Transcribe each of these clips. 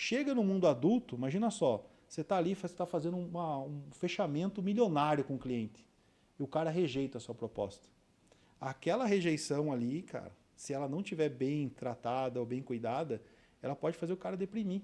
Chega no mundo adulto, imagina só, você está ali, você está fazendo um fechamento milionário com o cliente e o cara rejeita a sua proposta. Aquela rejeição ali, cara, se ela não estiver bem tratada ou bem cuidada, ela pode fazer o cara deprimir.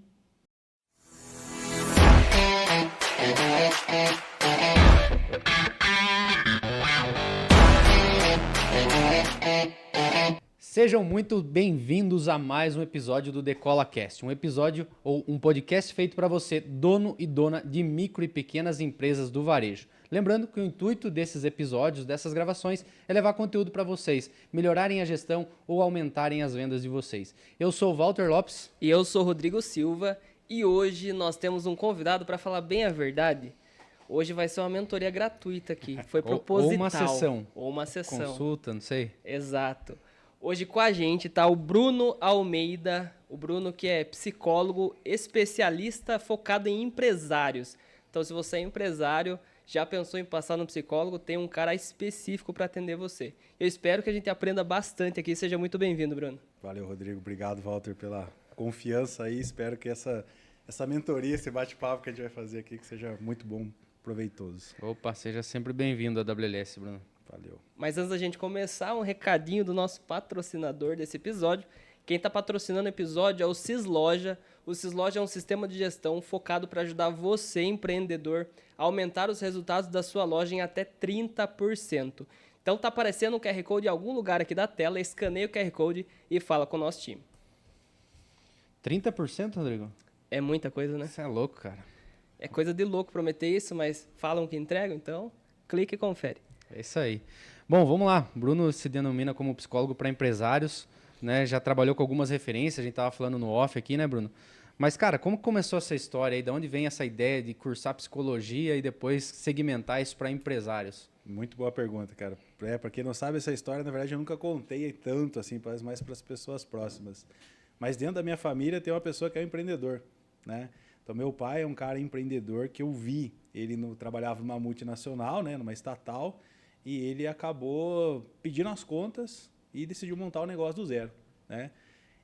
Sejam muito bem-vindos a mais um episódio do Decola Cast, um episódio ou um podcast feito para você, dono e dona de micro e pequenas empresas do varejo. Lembrando que o intuito desses episódios, dessas gravações, é levar conteúdo para vocês, melhorarem a gestão ou aumentarem as vendas de vocês. Eu sou o Walter Lopes. E eu sou o Rodrigo Silva e hoje nós temos um convidado para falar bem a verdade. Hoje vai ser uma mentoria gratuita aqui, foi proposital. Ou uma sessão. Ou uma sessão. Consulta, não sei. Exato. Hoje com a gente está o Bruno Almeida, o Bruno que é psicólogo especialista focado em empresários. Então se você é empresário, já pensou em passar no psicólogo, tem um cara específico para atender você. Eu espero que a gente aprenda bastante aqui, seja muito bem-vindo, Bruno. Valeu, Rodrigo. Obrigado, Walter, pela confiança aí. Espero que essa mentoria, esse bate-papo que a gente vai fazer aqui, que seja muito bom, proveitoso. Opa, seja sempre bem-vindo à WLS, Bruno. Valeu. Mas antes da gente começar, um recadinho do nosso patrocinador desse episódio. Quem está patrocinando o episódio é o Cisloja. O Cisloja é um sistema de gestão focado para ajudar você, empreendedor, a aumentar os resultados da sua loja em até 30%. Então tá aparecendo um QR Code em algum lugar aqui da tela, escaneia o QR Code e fala com o nosso time. 30%, Rodrigo? É muita coisa, né? Você é louco, cara. É coisa de louco prometer isso, mas falam que entregam, então clique e confere. É isso aí. Bom, vamos lá. Bruno se denomina como psicólogo para empresários, né? Já trabalhou com algumas referências, a gente estava falando no off aqui, né, Bruno? Mas, cara, como começou essa história aí? De onde vem essa ideia de cursar psicologia e depois segmentar isso para empresários? Muito boa pergunta, cara. Para quem não sabe essa história, na verdade eu nunca contei tanto assim, mais para as pessoas próximas. Mas dentro da minha família tem uma pessoa que é um empreendedor, né? Então meu pai é um cara empreendedor que eu vi. Ele trabalhava numa multinacional, né, numa estatal, e ele acabou pedindo as contas e decidiu montar o negócio do zero, né?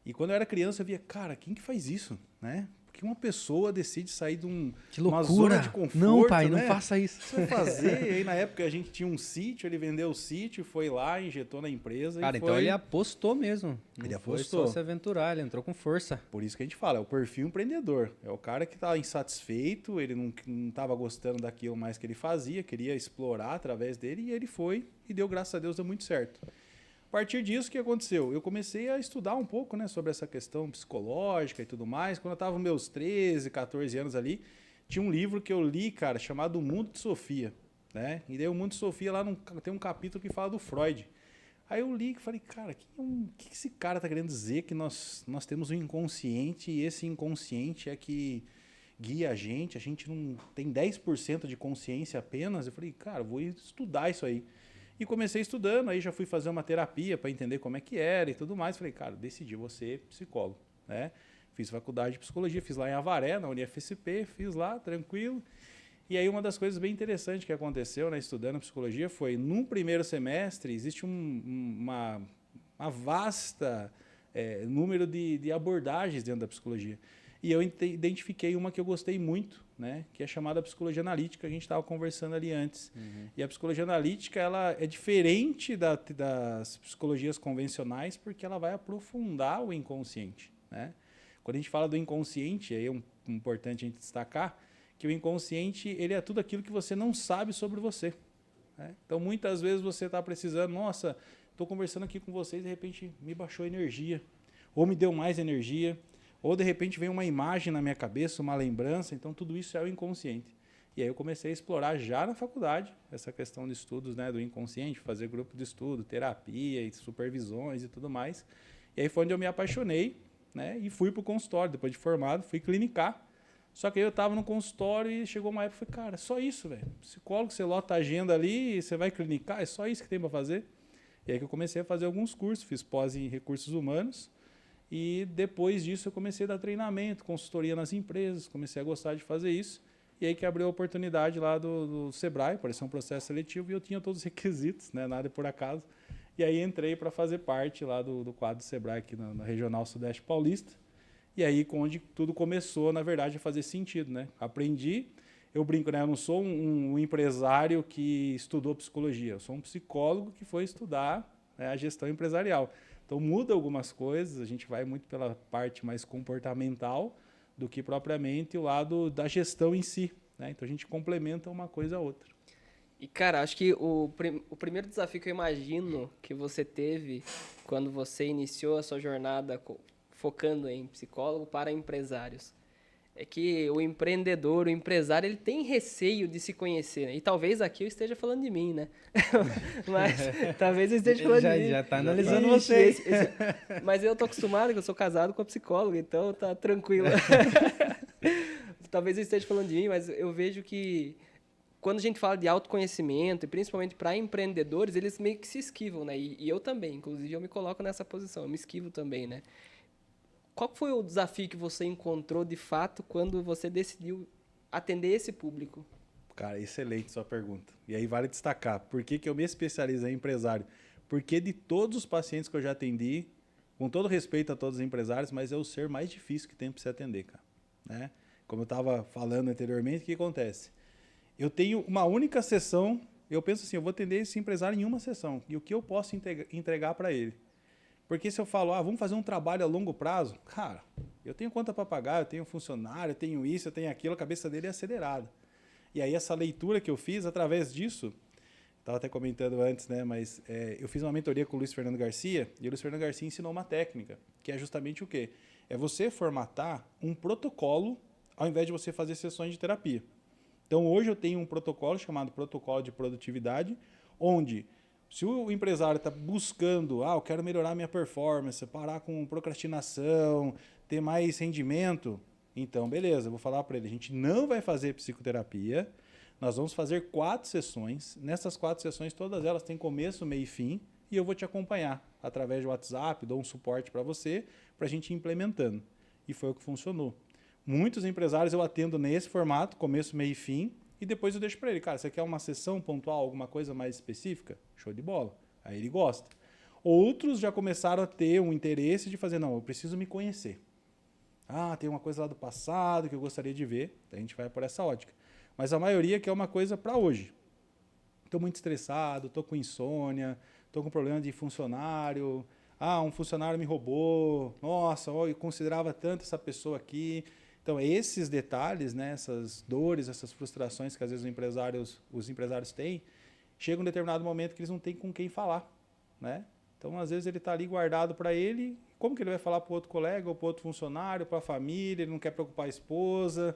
E quando eu era criança eu via, cara, quem que faz isso, né? Porque uma pessoa decide sair de uma zona de conforto, não, pai, né? não faça isso. Você vai fazer, e aí na época a gente tinha um sítio, ele vendeu o sítio, foi lá, injetou na empresa. Cara, e então ele apostou mesmo. Ele não apostou. Foi só se aventurar, ele entrou com força. Por isso que a gente fala, é o perfil empreendedor. É o cara que está insatisfeito, ele não estava gostando daquilo mais que ele fazia, queria explorar através dele, e ele foi e deu, graças a Deus, deu muito certo. A partir disso, o que aconteceu? Eu comecei a estudar um pouco, né, sobre essa questão psicológica e tudo mais. Quando eu estava nos meus 13, 14 anos ali, tinha um livro que eu li, cara, chamado O Mundo de Sofia, né? E daí o Mundo de Sofia lá tem um capítulo que fala do Freud. Aí eu li e falei, cara, o que esse cara está querendo dizer que nós temos um inconsciente e esse inconsciente é que guia a gente não tem 10% de consciência apenas? Eu falei, cara, vou estudar isso aí. E comecei estudando, aí já fui fazer uma terapia para entender como é que era e tudo mais. Falei, cara, decidi vou ser psicólogo, né? Fiz faculdade de psicologia, fiz lá em Avaré, na UniFSP, fiz lá, tranquilo. E aí uma das coisas bem interessantes que aconteceu, né, estudando psicologia, foi, no primeiro semestre, existe uma vasta número de abordagens dentro da psicologia. E eu identifiquei uma que eu gostei muito, né, que é chamada psicologia analítica, a gente estava conversando ali antes. Uhum. E a psicologia analítica ela é diferente das psicologias convencionais porque ela vai aprofundar o inconsciente, né? Quando a gente fala do inconsciente, aí é importante a gente destacar que o inconsciente ele é tudo aquilo que você não sabe sobre você, né? Então, muitas vezes você está precisando, nossa, estou conversando aqui com vocês e de repente me baixou a energia, ou me deu mais energia, ou de repente vem uma imagem na minha cabeça, uma lembrança, então tudo isso é o inconsciente. E aí eu comecei a explorar já na faculdade essa questão de estudos, né, do inconsciente, fazer grupo de estudo, terapia e supervisões e tudo mais. E aí foi onde eu me apaixonei, né, e fui para o consultório, depois de formado, fui clinicar. Só que aí eu estava no consultório e chegou uma época e falei, cara, só isso, velho. Psicólogo, você lota a agenda ali, você vai clinicar, é só isso que tem para fazer. E aí que eu comecei a fazer alguns cursos, fiz pós em recursos humanos. E depois disso eu comecei a dar treinamento, consultoria nas empresas, comecei a gostar de fazer isso. E aí que abriu a oportunidade lá do Sebrae, apareceu um processo seletivo e eu tinha todos os requisitos, né, nada por acaso. E aí entrei para fazer parte lá do quadro do Sebrae aqui na Regional Sudeste Paulista. E aí, onde tudo começou, na verdade, a fazer sentido, né? Aprendi, eu brinco, né? Eu não sou um empresário que estudou psicologia, eu sou um psicólogo que foi estudar, né, a gestão empresarial. Então, muda algumas coisas, a gente vai muito pela parte mais comportamental do que propriamente o lado da gestão em si, né? Então, a gente complementa uma coisa a outra. E, cara, acho que o primeiro desafio que eu imagino que você teve quando você iniciou a sua jornada focando em psicólogo para empresários é que o empreendedor, o empresário, ele tem receio de se conhecer, né? E talvez aqui eu esteja falando de mim, né? Mas talvez eu esteja falando de mim. Já tá analisando Ixi, você. Mas eu tô acostumado, que eu sou casado com a psicóloga, então tá tranquilo. Talvez eu esteja falando de mim, mas eu vejo que quando a gente fala de autoconhecimento, e principalmente para empreendedores, eles meio que se esquivam, né? E eu também, inclusive eu me coloco nessa posição, eu me esquivo também, né? Qual foi o desafio que você encontrou de fato quando você decidiu atender esse público? Cara, excelente sua pergunta. E aí vale destacar, por que que eu me especializei em empresário? Porque de todos os pacientes que eu já atendi, com todo respeito a todos os empresários, mas é o ser mais difícil que tem para se atender, cara. Né? Como eu estava falando anteriormente, o que acontece? Eu tenho uma única sessão, eu penso assim, eu vou atender esse empresário em uma sessão, e o que eu posso entregar para ele? Porque se eu falo, vamos fazer um trabalho a longo prazo, cara, eu tenho conta para pagar, eu tenho funcionário, eu tenho isso, eu tenho aquilo, a cabeça dele é acelerada. E aí essa leitura que eu fiz, através disso, estava até comentando antes, né, mas eu fiz uma mentoria com o Luiz Fernando Garcia, e o Luiz Fernando Garcia ensinou uma técnica, que é justamente o quê? É você formatar um protocolo, ao invés de você fazer sessões de terapia. Então, hoje eu tenho um protocolo chamado Protocolo de Produtividade, onde, se o empresário está buscando, eu quero melhorar minha performance, parar com procrastinação, ter mais rendimento, então, beleza, eu vou falar para ele, a gente não vai fazer psicoterapia, nós vamos fazer 4 sessões, nessas 4 sessões, todas elas têm começo, meio e fim, e eu vou te acompanhar através do WhatsApp, dou um suporte para você, para a gente ir implementando. E foi o que funcionou. Muitos empresários eu atendo nesse formato, começo, meio e fim, e depois eu deixo para ele, cara, você quer uma sessão pontual, alguma coisa mais específica? Show de bola. Aí ele gosta. Outros já começaram a ter um interesse de fazer, não, eu preciso me conhecer. Tem uma coisa lá do passado que eu gostaria de ver, a gente vai por essa ótica. Mas a maioria quer uma coisa para hoje. Estou muito estressado, estou com insônia, estou com problema de funcionário, um funcionário me roubou, nossa, eu considerava tanto essa pessoa aqui. Então, esses detalhes, né, essas dores, essas frustrações que às vezes os empresários têm, chega um determinado momento que eles não têm com quem falar. Né? Então, às vezes, ele está ali guardado para ele, como que ele vai falar para o outro colega, ou para o outro funcionário, para a família, ele não quer preocupar a esposa,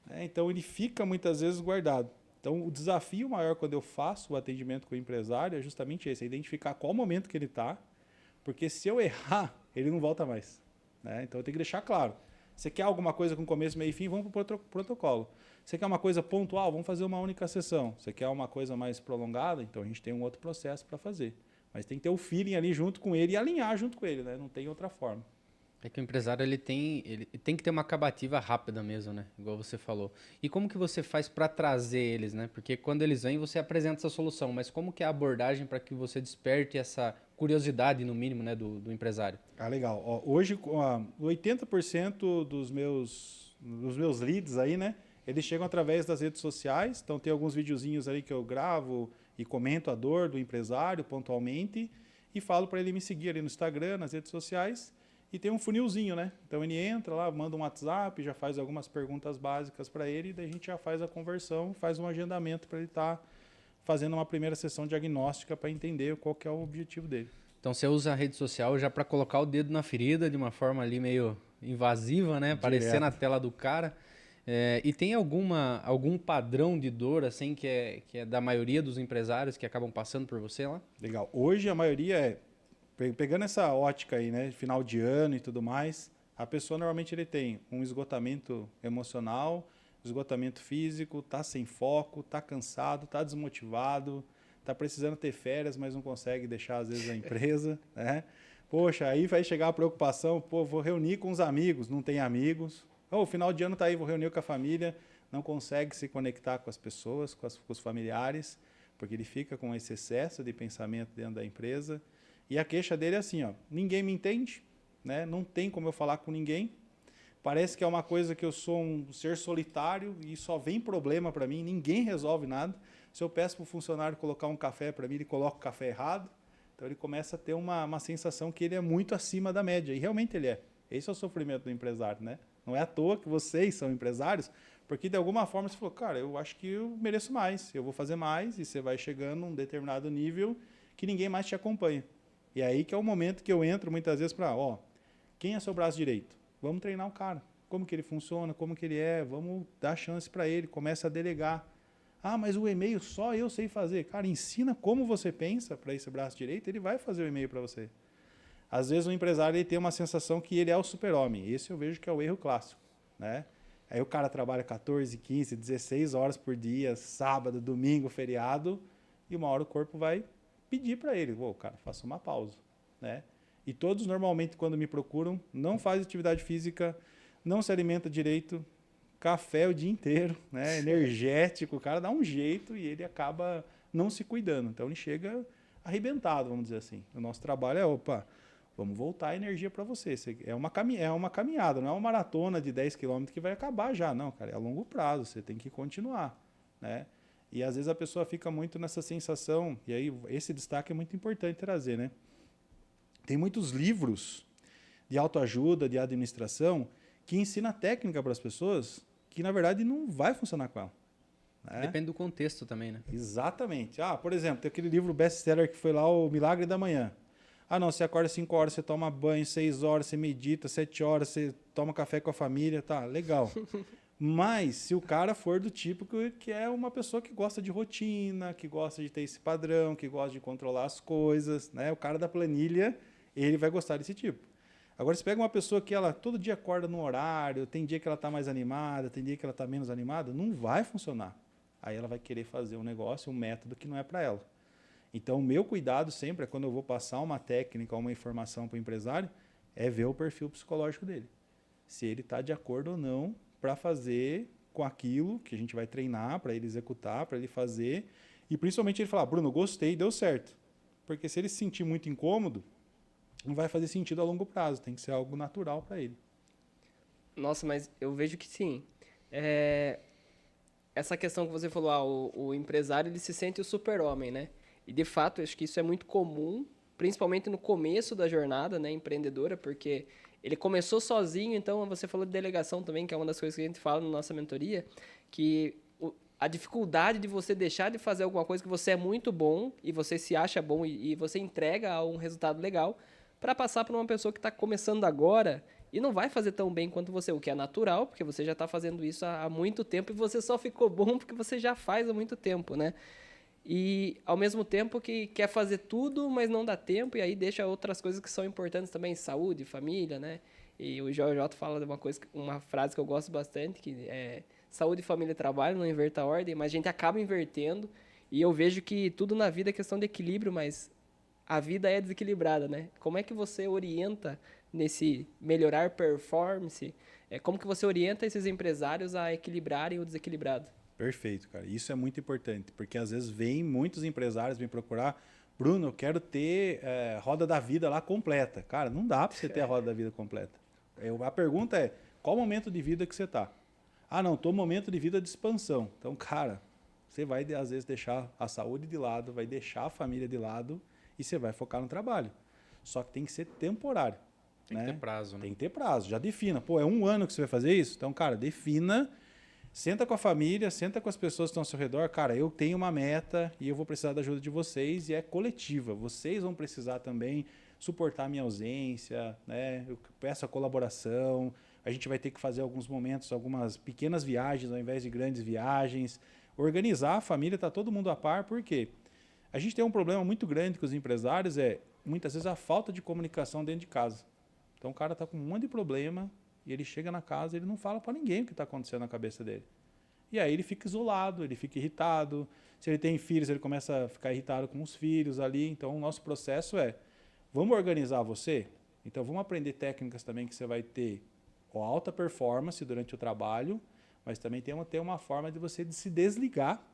né? Então, ele fica muitas vezes guardado. Então, o desafio maior quando eu faço o atendimento com o empresário é justamente esse, é identificar qual momento que ele está, porque se eu errar, ele não volta mais. Né? Então, eu tenho que deixar claro. Você quer alguma coisa com começo, meio e fim, vamos para o protocolo. Você quer uma coisa pontual, vamos fazer uma única sessão. Você quer uma coisa mais prolongada, então a gente tem um outro processo para fazer. Mas tem que ter o feeling ali junto com ele e alinhar junto com ele, né? Não tem outra forma. É que o empresário ele tem que ter uma acabativa rápida mesmo, né? Igual você falou. E como que você faz para trazer eles, né? Porque quando eles vêm, você apresenta essa solução, mas como que é a abordagem para que você desperte essa curiosidade, no mínimo, né, do empresário? Legal. Hoje, 80% dos meus leads aí, né? Eles chegam através das redes sociais. Então, tem alguns videozinhos aí que eu gravo e comento a dor do empresário pontualmente e falo para ele me seguir ali no Instagram, nas redes sociais. E tem um funilzinho, né? Então ele entra lá, manda um WhatsApp, já faz algumas perguntas básicas para ele, e daí a gente já faz a conversão, faz um agendamento para ele estar fazendo uma primeira sessão diagnóstica para entender qual que é o objetivo dele. Então você usa a rede social já para colocar o dedo na ferida de uma forma ali meio invasiva, né? Aparecer na tela do cara. E tem algum padrão de dor assim que é da maioria dos empresários que acabam passando por você lá? Legal. Hoje a maioria pegando essa ótica aí, né, final de ano e tudo mais, a pessoa normalmente ele tem um esgotamento emocional, esgotamento físico, tá sem foco, tá cansado, tá desmotivado, tá precisando ter férias, mas não consegue deixar às vezes a empresa, né? Poxa, aí vai chegar a preocupação, vou reunir com os amigos, não tem amigos. Final de ano tá aí, vou reunir com a família, não consegue se conectar com as pessoas, com os familiares, porque ele fica com esse excesso de pensamento dentro da empresa. E a queixa dele é assim, ninguém me entende, né? Não tem como eu falar com ninguém. Parece que é uma coisa que eu sou um ser solitário e só vem problema para mim, ninguém resolve nada. Se eu peço para o funcionário colocar um café para mim, ele coloca o café errado. Então ele começa a ter uma sensação que ele é muito acima da média. E realmente ele é. Esse é o sofrimento do empresário, né? Não é à toa que vocês são empresários, porque de alguma forma você falou, cara, eu acho que eu mereço mais, eu vou fazer mais, e você vai chegando a um determinado nível que ninguém mais te acompanha. E aí que é o momento que eu entro muitas vezes para, quem é seu braço direito? Vamos treinar o cara. Como que ele funciona, como que ele é, vamos dar chance para ele, começa a delegar. Ah, mas o e-mail só eu sei fazer. Cara, ensina como você pensa para esse braço direito, ele vai fazer o e-mail para você. Às vezes o empresário ele tem uma sensação que ele é o super-homem. Esse eu vejo que é o erro clássico, né? Aí o cara trabalha 14, 15, 16 horas por dia, sábado, domingo, feriado, e uma hora o corpo vai pedir para ele, cara, faça uma pausa, né? E todos normalmente quando me procuram, não faz atividade física, não se alimenta direito, café o dia inteiro, né? Energético, o cara dá um jeito e ele acaba não se cuidando. Então ele chega arrebentado, vamos dizer assim. O nosso trabalho é, vamos voltar a energia para você. É uma caminhada, não é uma maratona de 10 quilômetros que vai acabar já. Não, cara, é a longo prazo, você tem que continuar, né? E às vezes a pessoa fica muito nessa sensação, e aí esse destaque é muito importante trazer, né? Tem muitos livros de autoajuda, de administração, que ensina técnica para as pessoas que, na verdade, não vai funcionar com ela. Né? Depende do contexto também, né? Exatamente. Por exemplo, tem aquele livro best-seller que foi lá, O Milagre da Manhã. Não, você acorda 5 horas, você toma banho, 6 horas, você medita, 7 horas, você toma café com a família, tá, legal. Mas se o cara for do tipo que é uma pessoa que gosta de rotina, que gosta de ter esse padrão, que gosta de controlar as coisas, né? O cara da planilha, ele vai gostar desse tipo. Agora, você pega uma pessoa que ela todo dia acorda no horário, tem dia que ela está mais animada, tem dia que ela está menos animada, não vai funcionar. Aí ela vai querer fazer um negócio, um método que não é para ela. Então, o meu cuidado sempre é quando eu vou passar uma técnica, uma informação para o empresário, é ver o perfil psicológico dele. Se ele está de acordo ou não para fazer com aquilo que a gente vai treinar, para ele executar, para ele fazer. E principalmente ele falar, Bruno, gostei, deu certo. Porque se ele se sentir muito incômodo, não vai fazer sentido a longo prazo, tem que ser algo natural para ele. Nossa, mas eu vejo que sim. Essa questão que você falou, o empresário ele se sente o super-homem, né? E de fato, acho que isso é muito comum, principalmente no começo da jornada, né, empreendedora, porque ele começou sozinho, então você falou de delegação também, que é uma das coisas que a gente fala na nossa mentoria, que a dificuldade de você deixar de fazer alguma coisa que você é muito bom e você se acha bom e você entrega um resultado legal, para passar para uma pessoa que está começando agora e não vai fazer tão bem quanto você, o que é natural, porque você já está fazendo isso há muito tempo e você só ficou bom porque você já faz há muito tempo, né? E, ao mesmo tempo que quer fazer tudo, mas não dá tempo, e aí deixa outras coisas que são importantes também, saúde, família, né? E o JJ fala de uma frase que eu gosto bastante, que é saúde, família e trabalho, não inverta a ordem, mas a gente acaba invertendo, e eu vejo que tudo na vida é questão de equilíbrio, mas a vida é desequilibrada, né? Como é que você orienta nesse melhorar performance? Como que você orienta esses empresários a equilibrarem o desequilibrado? Perfeito, cara. Isso é muito importante, porque às vezes vem muitos empresários me procurar, Bruno, eu quero ter roda da vida lá completa. Cara, não dá para você ter a roda da vida completa. A pergunta é, qual momento de vida que você está? Não, estou no momento de vida de expansão. Então, cara, você vai às vezes deixar a saúde de lado, vai deixar a família de lado e você vai focar no trabalho. Só que tem que ser temporário. Tem que ter prazo, né? Tem que ter prazo. Já defina. É 1 ano que você vai fazer isso? Então, cara, defina. Senta com a família, senta com as pessoas que estão ao seu redor. Cara, eu tenho uma meta e eu vou precisar da ajuda de vocês e é coletiva. Vocês vão precisar também suportar a minha ausência, né? Eu peço a colaboração. A gente vai ter que fazer alguns momentos, algumas pequenas viagens ao invés de grandes viagens. Organizar a família, tá todo mundo a par. Por quê? A gente tem um problema muito grande com os empresários, muitas vezes a falta de comunicação dentro de casa. Então o cara está com um monte de problema e ele chega na casa e ele não fala para ninguém o que está acontecendo na cabeça dele. E aí ele fica isolado, ele fica irritado. Se ele tem filhos, ele começa a ficar irritado com os filhos ali. Então o nosso processo vamos organizar você? Então vamos aprender técnicas também que você vai ter alta performance durante o trabalho, mas também tem uma forma de você se desligar.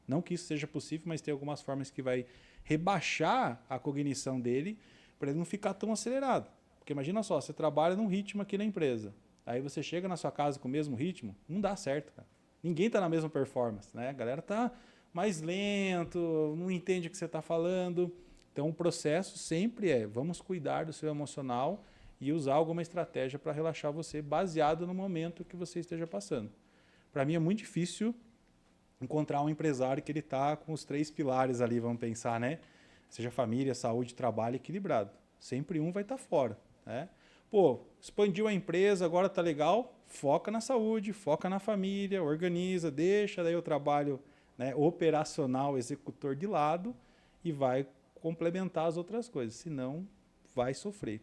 Não que isso seja possível, mas tem algumas formas que vai rebaixar a cognição dele para ele não ficar tão acelerado. Porque imagina só, você trabalha num ritmo aqui na empresa. aí você chega na sua casa com o mesmo ritmo, não dá certo, cara. Ninguém está na mesma performance, né? A galera tá mais lento, não entende o que você está falando. Então, o processo sempre vamos cuidar do seu emocional e usar alguma estratégia para relaxar você baseado no momento que você esteja passando. Para mim é muito difícil encontrar um empresário que ele está com os 3 pilares ali, vamos pensar, né? Seja família, saúde, trabalho equilibrado. Sempre um vai estar fora, né? Pô, expandiu a empresa, agora tá legal, foca na saúde, foca na família, organiza, deixa daí o trabalho, né, operacional, executor de lado e vai complementar as outras coisas, senão vai sofrer.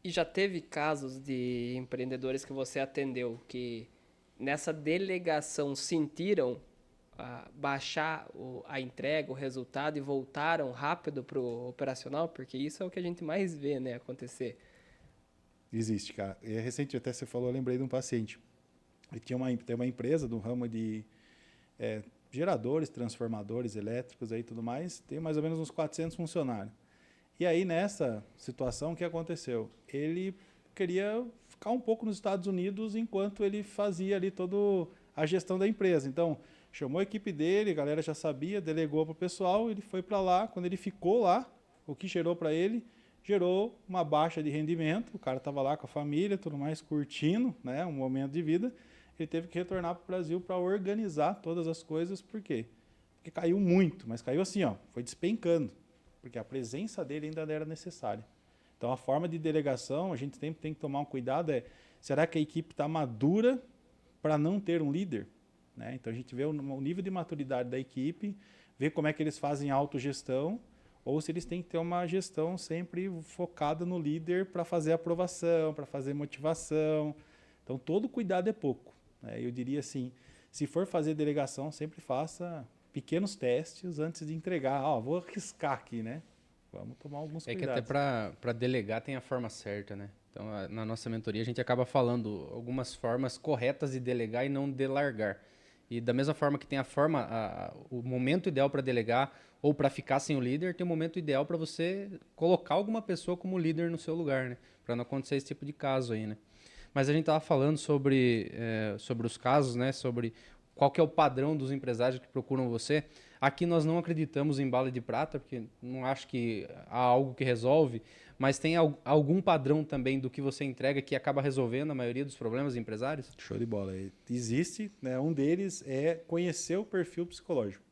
E já teve casos de empreendedores que você atendeu que nessa delegação sentiram baixar a entrega, o resultado e voltaram rápido para o operacional? Porque isso é o que a gente mais vê, né, acontecer. Existe, cara. E recente, até você falou, eu lembrei de um paciente. Ele tem uma empresa do ramo de geradores, transformadores elétricos e tudo mais, tem mais ou menos uns 400 funcionários. E aí, nessa situação, o que aconteceu? Ele queria ficar um pouco nos Estados Unidos enquanto ele fazia ali toda a gestão da empresa. Então, chamou a equipe dele, a galera já sabia, delegou para o pessoal, ele foi para lá. Quando ele ficou lá, o que gerou para ele? Gerou uma baixa de rendimento. O cara estava lá com a família, tudo mais, curtindo, né, um momento de vida. Ele teve que retornar para o Brasil para organizar todas as coisas. Por quê? Porque caiu muito, mas caiu assim, ó, foi despencando. Porque a presença dele ainda era necessária. Então, a forma de delegação, a gente sempre tem que tomar um cuidado, será que a equipe está madura para não ter um líder? Né? Então, a gente vê o nível de maturidade da equipe, vê como é que eles fazem autogestão, ou se eles têm que ter uma gestão sempre focada no líder para fazer aprovação, para fazer motivação. Então, todo cuidado é pouco. Né? Eu diria assim, se for fazer delegação, sempre faça pequenos testes antes de entregar. Vou arriscar aqui, né? Vamos tomar alguns cuidados. É que até para delegar tem a forma certa, né? Então, na nossa mentoria, a gente acaba falando algumas formas corretas de delegar e não de largar. E da mesma forma que tem o momento ideal para delegar ou para ficar sem o líder, tem o momento ideal para você colocar alguma pessoa como líder no seu lugar, né? Para não acontecer esse tipo de caso aí, né? Mas a gente estava falando sobre os casos, né? Sobre qual que é o padrão dos empresários que procuram você. Aqui nós não acreditamos em bala de prata, porque não acho que há algo que resolve, mas tem algum padrão também do que você entrega que acaba resolvendo a maioria dos problemas dos empresários? Show de bola. Existe, né? Um deles é conhecer o perfil psicológico.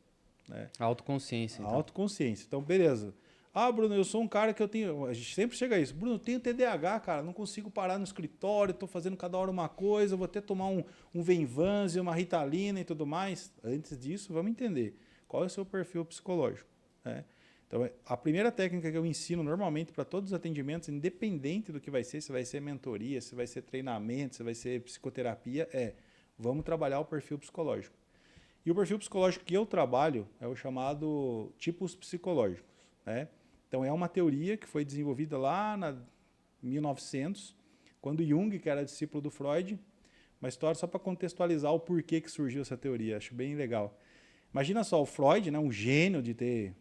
Né? A autoconsciência. Então. A autoconsciência. Então, beleza. Bruno, eu sou um cara que eu tenho... A gente sempre chega a isso. Bruno, eu tenho TDAH, cara. Não consigo parar no escritório, estou fazendo cada hora uma coisa, vou até tomar um Venvanse, uma Ritalina e tudo mais. Antes disso, vamos entender qual é o seu perfil psicológico. Né? Então, a primeira técnica que eu ensino normalmente para todos os atendimentos, independente do que vai ser, se vai ser mentoria, se vai ser treinamento, se vai ser psicoterapia, vamos trabalhar o perfil psicológico. E o perfil psicológico que eu trabalho é o chamado tipos psicológicos. Né? Então, é uma teoria que foi desenvolvida lá em 1900, quando Jung, que era discípulo do Freud, uma história só para contextualizar o porquê que surgiu essa teoria, acho bem legal. Imagina só, o Freud, né, um gênio de ter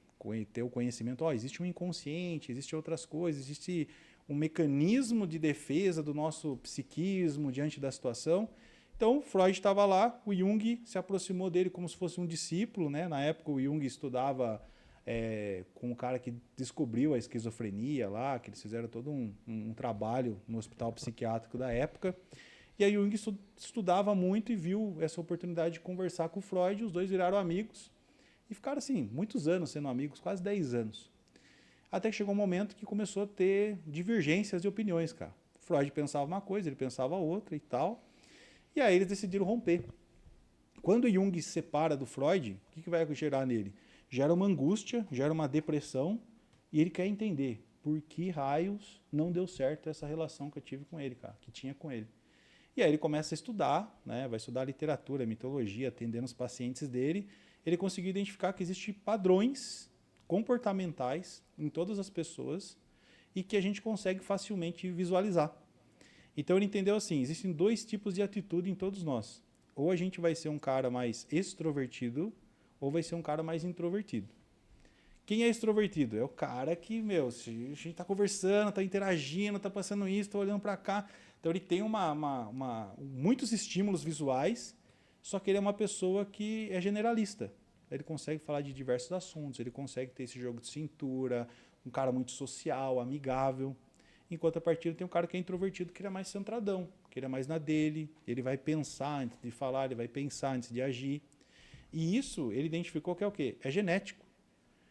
o conhecimento, existe um inconsciente, existe outras coisas, existe um mecanismo de defesa do nosso psiquismo diante da situação. Então, Freud estava lá, o Jung se aproximou dele como se fosse um discípulo. Né? Na época, o Jung estudava com um cara que descobriu a esquizofrenia lá, que eles fizeram todo um trabalho no hospital psiquiátrico da época. E aí Jung estudava muito e viu essa oportunidade de conversar com o Freud, os dois viraram amigos e ficaram assim, muitos anos sendo amigos, quase 10 anos. Até que chegou um momento que começou a ter divergências de opiniões, cara. Freud pensava uma coisa, ele pensava outra e tal. E aí eles decidiram romper. Quando Jung se separa do Freud, o que vai gerar nele? Gera uma angústia, gera uma depressão, e ele quer entender por que raios não deu certo essa relação que eu tive com ele, cara, que tinha com ele. E aí ele começa a estudar, né, vai estudar literatura, mitologia, atendendo os pacientes dele. Ele conseguiu identificar que existem padrões comportamentais em todas as pessoas e que a gente consegue facilmente visualizar. Então ele entendeu assim, existem 2 tipos de atitude em todos nós. Ou a gente vai ser um cara mais extrovertido ou vai ser um cara mais introvertido. Quem é extrovertido? É o cara que, a gente está conversando, está interagindo, está passando isso, está olhando para cá, Então ele tem muitos estímulos visuais, só que ele é uma pessoa que é generalista. Ele consegue falar de diversos assuntos, ele consegue ter esse jogo de cintura, um cara muito social, amigável. Enquanto a partida tem um cara que é introvertido, que ele é mais centradão, que ele é mais na dele, ele vai pensar antes de falar, ele vai pensar antes de agir. E isso ele identificou que é o quê? É genético.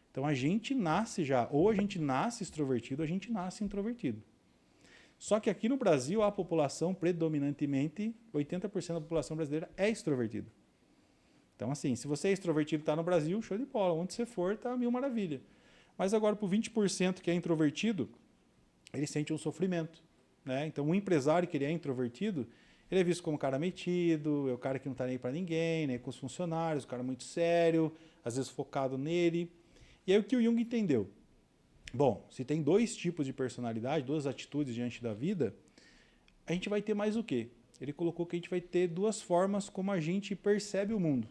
Então a gente nasce já, ou a gente nasce extrovertido, ou a gente nasce introvertido. Só que aqui no Brasil, a população, predominantemente, 80% da população brasileira é extrovertida. Então, assim, se você é extrovertido e está no Brasil, show de bola. Onde você for, está mil maravilha. Mas agora, para o 20% que é introvertido, ele sente um sofrimento. Né? Então, um empresário que ele é introvertido, ele é visto como um cara metido, é o cara que não está nem para ninguém, né? Com os funcionários, um cara muito sério, às vezes focado nele. E aí o que o Jung entendeu? Bom, se tem dois tipos de personalidade, duas atitudes diante da vida, a gente vai ter mais o quê? Ele colocou que a gente vai ter duas formas como a gente percebe o mundo.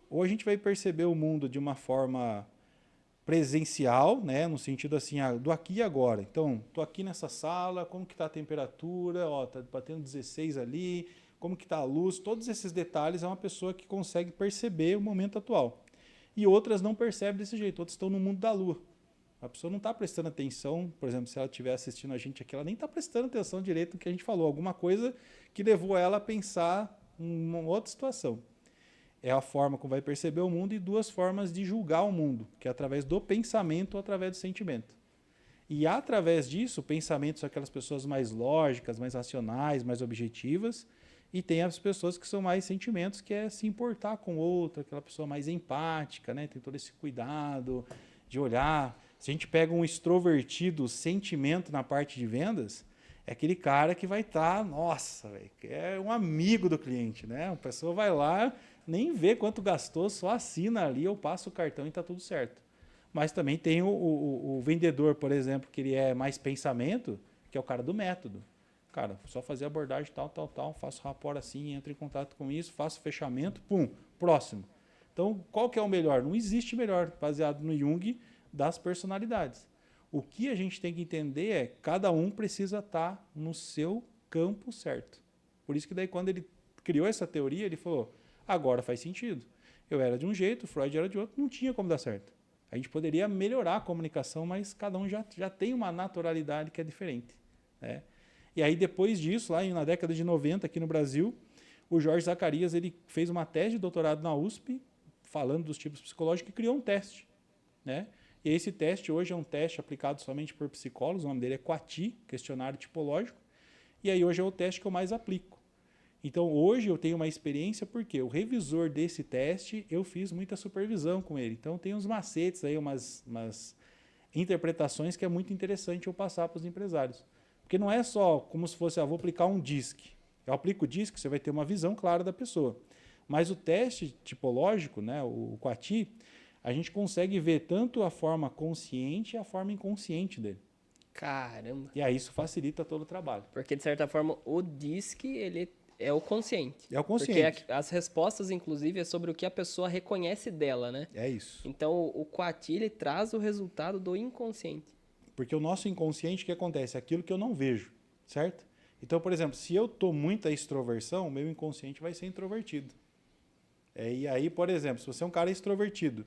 Ou a gente vai perceber o mundo de uma forma presencial, né, no sentido assim, do aqui e agora. Então, estou aqui nessa sala, como que está a temperatura? Ó, tá batendo 16 ali, como que está a luz? Todos esses detalhes é uma pessoa que consegue perceber o momento atual. E outras não percebem desse jeito, outras estão no mundo da lua. A pessoa não está prestando atenção, por exemplo, se ela estiver assistindo a gente aqui, ela nem está prestando atenção direito no que a gente falou, alguma coisa que levou ela a pensar em uma outra situação. É a forma como vai perceber o mundo e duas formas de julgar o mundo, que é através do pensamento ou através do sentimento. E através disso, o pensamento são aquelas pessoas mais lógicas, mais racionais, mais objetivas, e tem as pessoas que são mais sentimentos, que é se importar com o outro, aquela pessoa mais empática, né? Tem todo esse cuidado de olhar. Se a gente pega um extrovertido sentimento na parte de vendas, é aquele cara que vai estar, nossa, véio, é um amigo do cliente, né? A pessoa vai lá, nem vê quanto gastou, só assina ali, eu passo o cartão e está tudo certo. Mas também tem o vendedor, por exemplo, que ele é mais pensamento, que é o cara do método. Cara, só fazer abordagem tal, faço rapport assim, entro em contato com isso, faço fechamento, pum, próximo. Então, qual que é o melhor? Não existe melhor, baseado no Jung, das personalidades. O que a gente tem que entender é que cada um precisa estar no seu campo certo. Por isso que daí quando ele criou essa teoria, ele falou, agora faz sentido. Eu era de um jeito, Freud era de outro, não tinha como dar certo. A gente poderia melhorar a comunicação, mas cada um já tem uma naturalidade que é diferente. Né? E aí depois disso, lá na década de 90, aqui no Brasil, o Jorge Zacarias ele fez uma tese de doutorado na USP, falando dos tipos psicológicos, e criou um teste. Né? E esse teste hoje é um teste aplicado somente por psicólogos, o nome dele é QATI, questionário tipológico, e aí hoje é o teste que eu mais aplico. Então hoje eu tenho uma experiência porque o revisor desse teste, eu fiz muita supervisão com ele. Então tem uns macetes aí, umas interpretações que é muito interessante eu passar para os empresários. Porque não é só como se fosse, vou aplicar um DISC. Eu aplico o DISC, você vai ter uma visão clara da pessoa. Mas o teste tipológico, né, o QATI, a gente consegue ver tanto a forma consciente e a forma inconsciente dele. Caramba. E aí isso facilita todo o trabalho. Porque, de certa forma, o DISC, ele é o consciente. É o consciente. Porque as respostas, inclusive, é sobre o que a pessoa reconhece dela, né? É isso. Então, o QATI, ele traz o resultado do inconsciente. Porque o nosso inconsciente, o que acontece? É aquilo que eu não vejo, certo? Então, por exemplo, se eu estou muita extroversão, o meu inconsciente vai ser introvertido. E aí, por exemplo, se você é um cara extrovertido,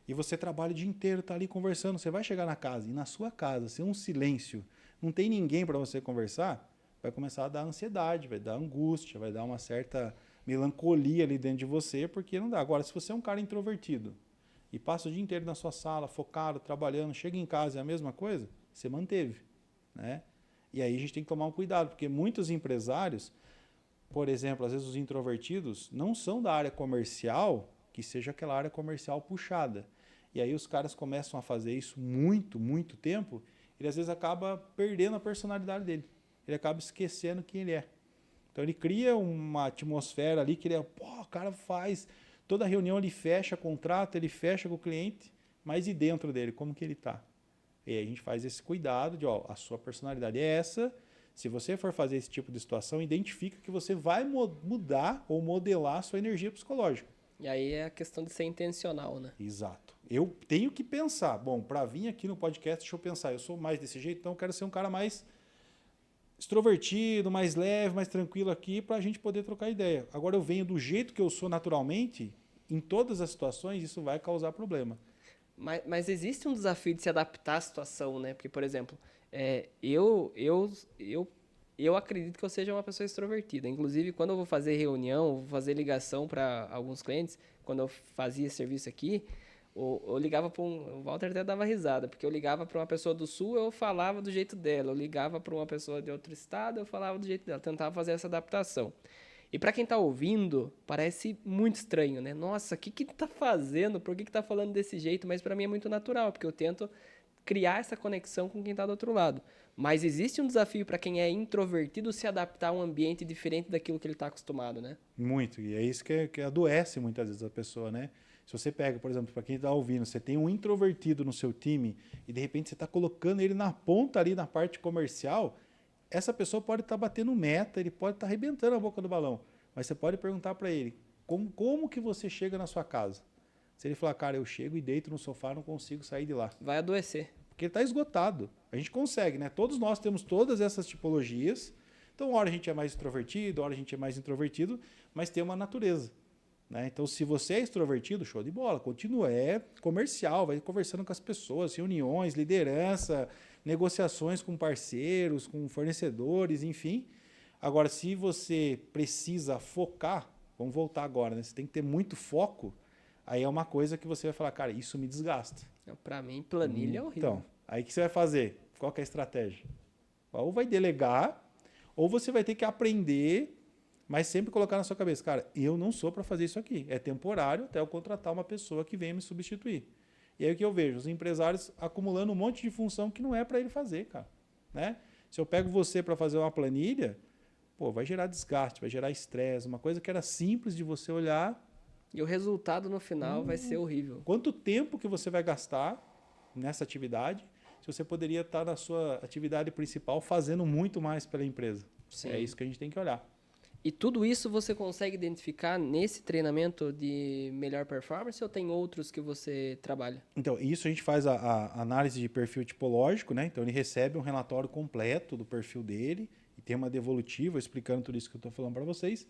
e você trabalha o dia inteiro, está ali conversando, você vai chegar na casa, e na sua casa, se é um silêncio, não tem ninguém para você conversar, vai começar a dar ansiedade, vai dar angústia, vai dar uma certa melancolia ali dentro de você, porque não dá. Agora, se você é um cara introvertido e passa o dia inteiro na sua sala, focado, trabalhando, chega em casa e é a mesma coisa, você manteve. Né? E aí a gente tem que tomar um cuidado, porque muitos empresários, por exemplo, às vezes os introvertidos, não são da área comercial, que seja aquela área comercial puxada. E aí os caras começam a fazer isso muito tempo, ele às vezes acaba perdendo a personalidade dele. Ele acaba esquecendo quem ele é. Então ele cria uma atmosfera ali que ele o cara faz, toda reunião ele fecha contrato, ele fecha com o cliente, mas e dentro dele, como que ele está? E aí a gente faz esse cuidado de, a sua personalidade é essa, se você for fazer esse tipo de situação, identifica que você vai mudar ou modelar a sua energia psicológica. E aí é a questão de ser intencional, né? Exato. Eu tenho que pensar, bom, para vir aqui no podcast, deixa eu pensar, eu sou mais desse jeito, então eu quero ser um cara mais extrovertido, mais leve, mais tranquilo aqui para a gente poder trocar ideia. Agora eu venho do jeito que eu sou naturalmente, em todas as situações, isso vai causar problema. Mas existe um desafio de se adaptar à situação, né? Porque, por exemplo, eu acredito que eu seja uma pessoa extrovertida. Inclusive, quando eu vou fazer reunião, vou fazer ligação para alguns clientes, quando eu fazia serviço aqui, eu ligava para o Walter até dava risada, porque eu ligava para uma pessoa do sul, eu falava do jeito dela. Eu ligava para uma pessoa de outro estado, eu falava do jeito dela. Tentava fazer essa adaptação. E para quem tá ouvindo, parece muito estranho, né? Nossa, o que tá fazendo? Por que tá falando desse jeito? Mas para mim é muito natural, porque eu tento criar essa conexão com quem tá do outro lado. Mas existe um desafio para quem é introvertido se adaptar a um ambiente diferente daquilo que ele tá acostumado, né? Muito. E é isso que adoece muitas vezes a pessoa, né? Se você pega, por exemplo, para quem está ouvindo, você tem um introvertido no seu time e de repente você está colocando ele na ponta ali na parte comercial, essa pessoa pode estar batendo meta, ele pode estar arrebentando a boca do balão. Mas você pode perguntar para ele, como que você chega na sua casa? Se ele falar, cara, eu chego e deito no sofá, não consigo sair de lá. Vai adoecer. Porque ele está esgotado. A gente consegue, né? Todos nós temos todas essas tipologias. Então, uma hora a gente é mais extrovertido, uma hora a gente é mais introvertido, mas tem uma natureza. Né? Então, se você é extrovertido, show de bola, continua. É comercial, vai conversando com as pessoas, reuniões, liderança, negociações com parceiros, com fornecedores, enfim. Agora, se você precisa focar, vamos voltar agora, né? Você tem que ter muito foco, aí é uma coisa que você vai falar, cara, isso me desgasta. Para mim, planilha é horrível. Então, aí o que você vai fazer? Qual que é a estratégia? Ou vai delegar, ou você vai ter que aprender, mas sempre colocar na sua cabeça, cara, eu não sou para fazer isso aqui. É temporário até eu contratar uma pessoa que venha me substituir. E aí o que eu vejo? Os empresários acumulando um monte de função que não é para ele fazer, cara. Né? Se eu pego você para fazer uma planilha, pô, vai gerar desgaste, vai gerar estresse, uma coisa que era simples de você olhar. E o resultado no final vai ser horrível. Quanto tempo que você vai gastar nessa atividade se você poderia estar na sua atividade principal fazendo muito mais pela empresa? Sim. É isso que a gente tem que olhar. E tudo isso você consegue identificar nesse treinamento de melhor performance ou tem outros que você trabalha? Então, isso a gente faz a análise de perfil tipológico, né? Então, ele recebe um relatório completo do perfil dele e tem uma devolutiva explicando tudo isso que eu estou falando para vocês.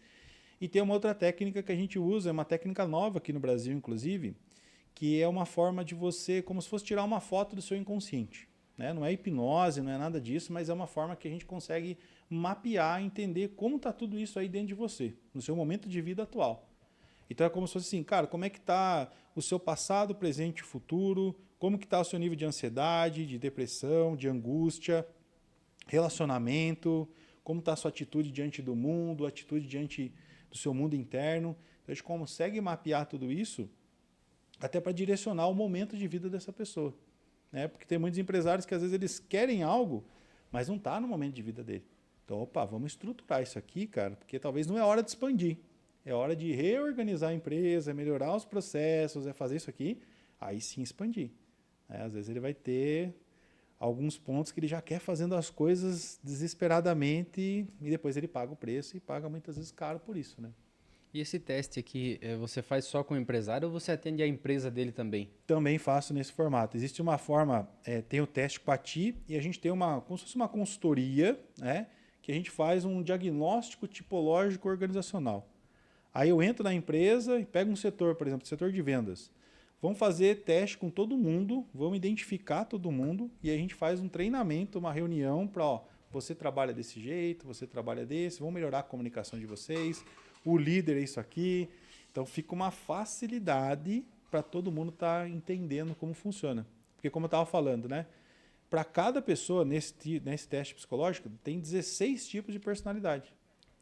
E tem uma outra técnica que a gente usa, é uma técnica nova aqui no Brasil, inclusive, que é uma forma de você, como se fosse tirar uma foto do seu inconsciente. Né? Não é hipnose, não é nada disso, mas é uma forma que a gente consegue mapear, entender como está tudo isso aí dentro de você, no seu momento de vida atual. Então é como se fosse assim, cara, como é que está o seu passado, presente e futuro, como que está o seu nível de ansiedade, de depressão, de angústia, relacionamento, como está a sua atitude diante do mundo, atitude diante do seu mundo interno. Então a gente consegue mapear tudo isso até para direcionar o momento de vida dessa pessoa. Né? Porque tem muitos empresários que às vezes eles querem algo, mas não está no momento de vida dele. Então, opa, vamos estruturar isso aqui, cara, porque talvez não é hora de expandir. É hora de reorganizar a empresa, melhorar os processos, é fazer isso aqui, aí sim expandir. Às vezes ele vai ter alguns pontos que ele já quer fazendo as coisas desesperadamente e depois ele paga o preço e paga muitas vezes caro por isso, né? E esse teste aqui, você faz só com o empresário ou você atende a empresa dele também? Também faço nesse formato. Existe uma forma, tem o teste com a TI e a gente tem como se fosse uma consultoria, né, que a gente faz um diagnóstico tipológico organizacional. Aí eu entro na empresa e pego um setor, por exemplo, setor de vendas. Vamos fazer teste com todo mundo, vamos identificar todo mundo e a gente faz um treinamento, uma reunião para, você trabalha desse jeito, você trabalha desse, vamos melhorar a comunicação de vocês, o líder é isso aqui. Então fica uma facilidade para todo mundo estar entendendo como funciona. Porque como eu estava falando, né? Para cada pessoa nesse teste psicológico tem 16 tipos de personalidade.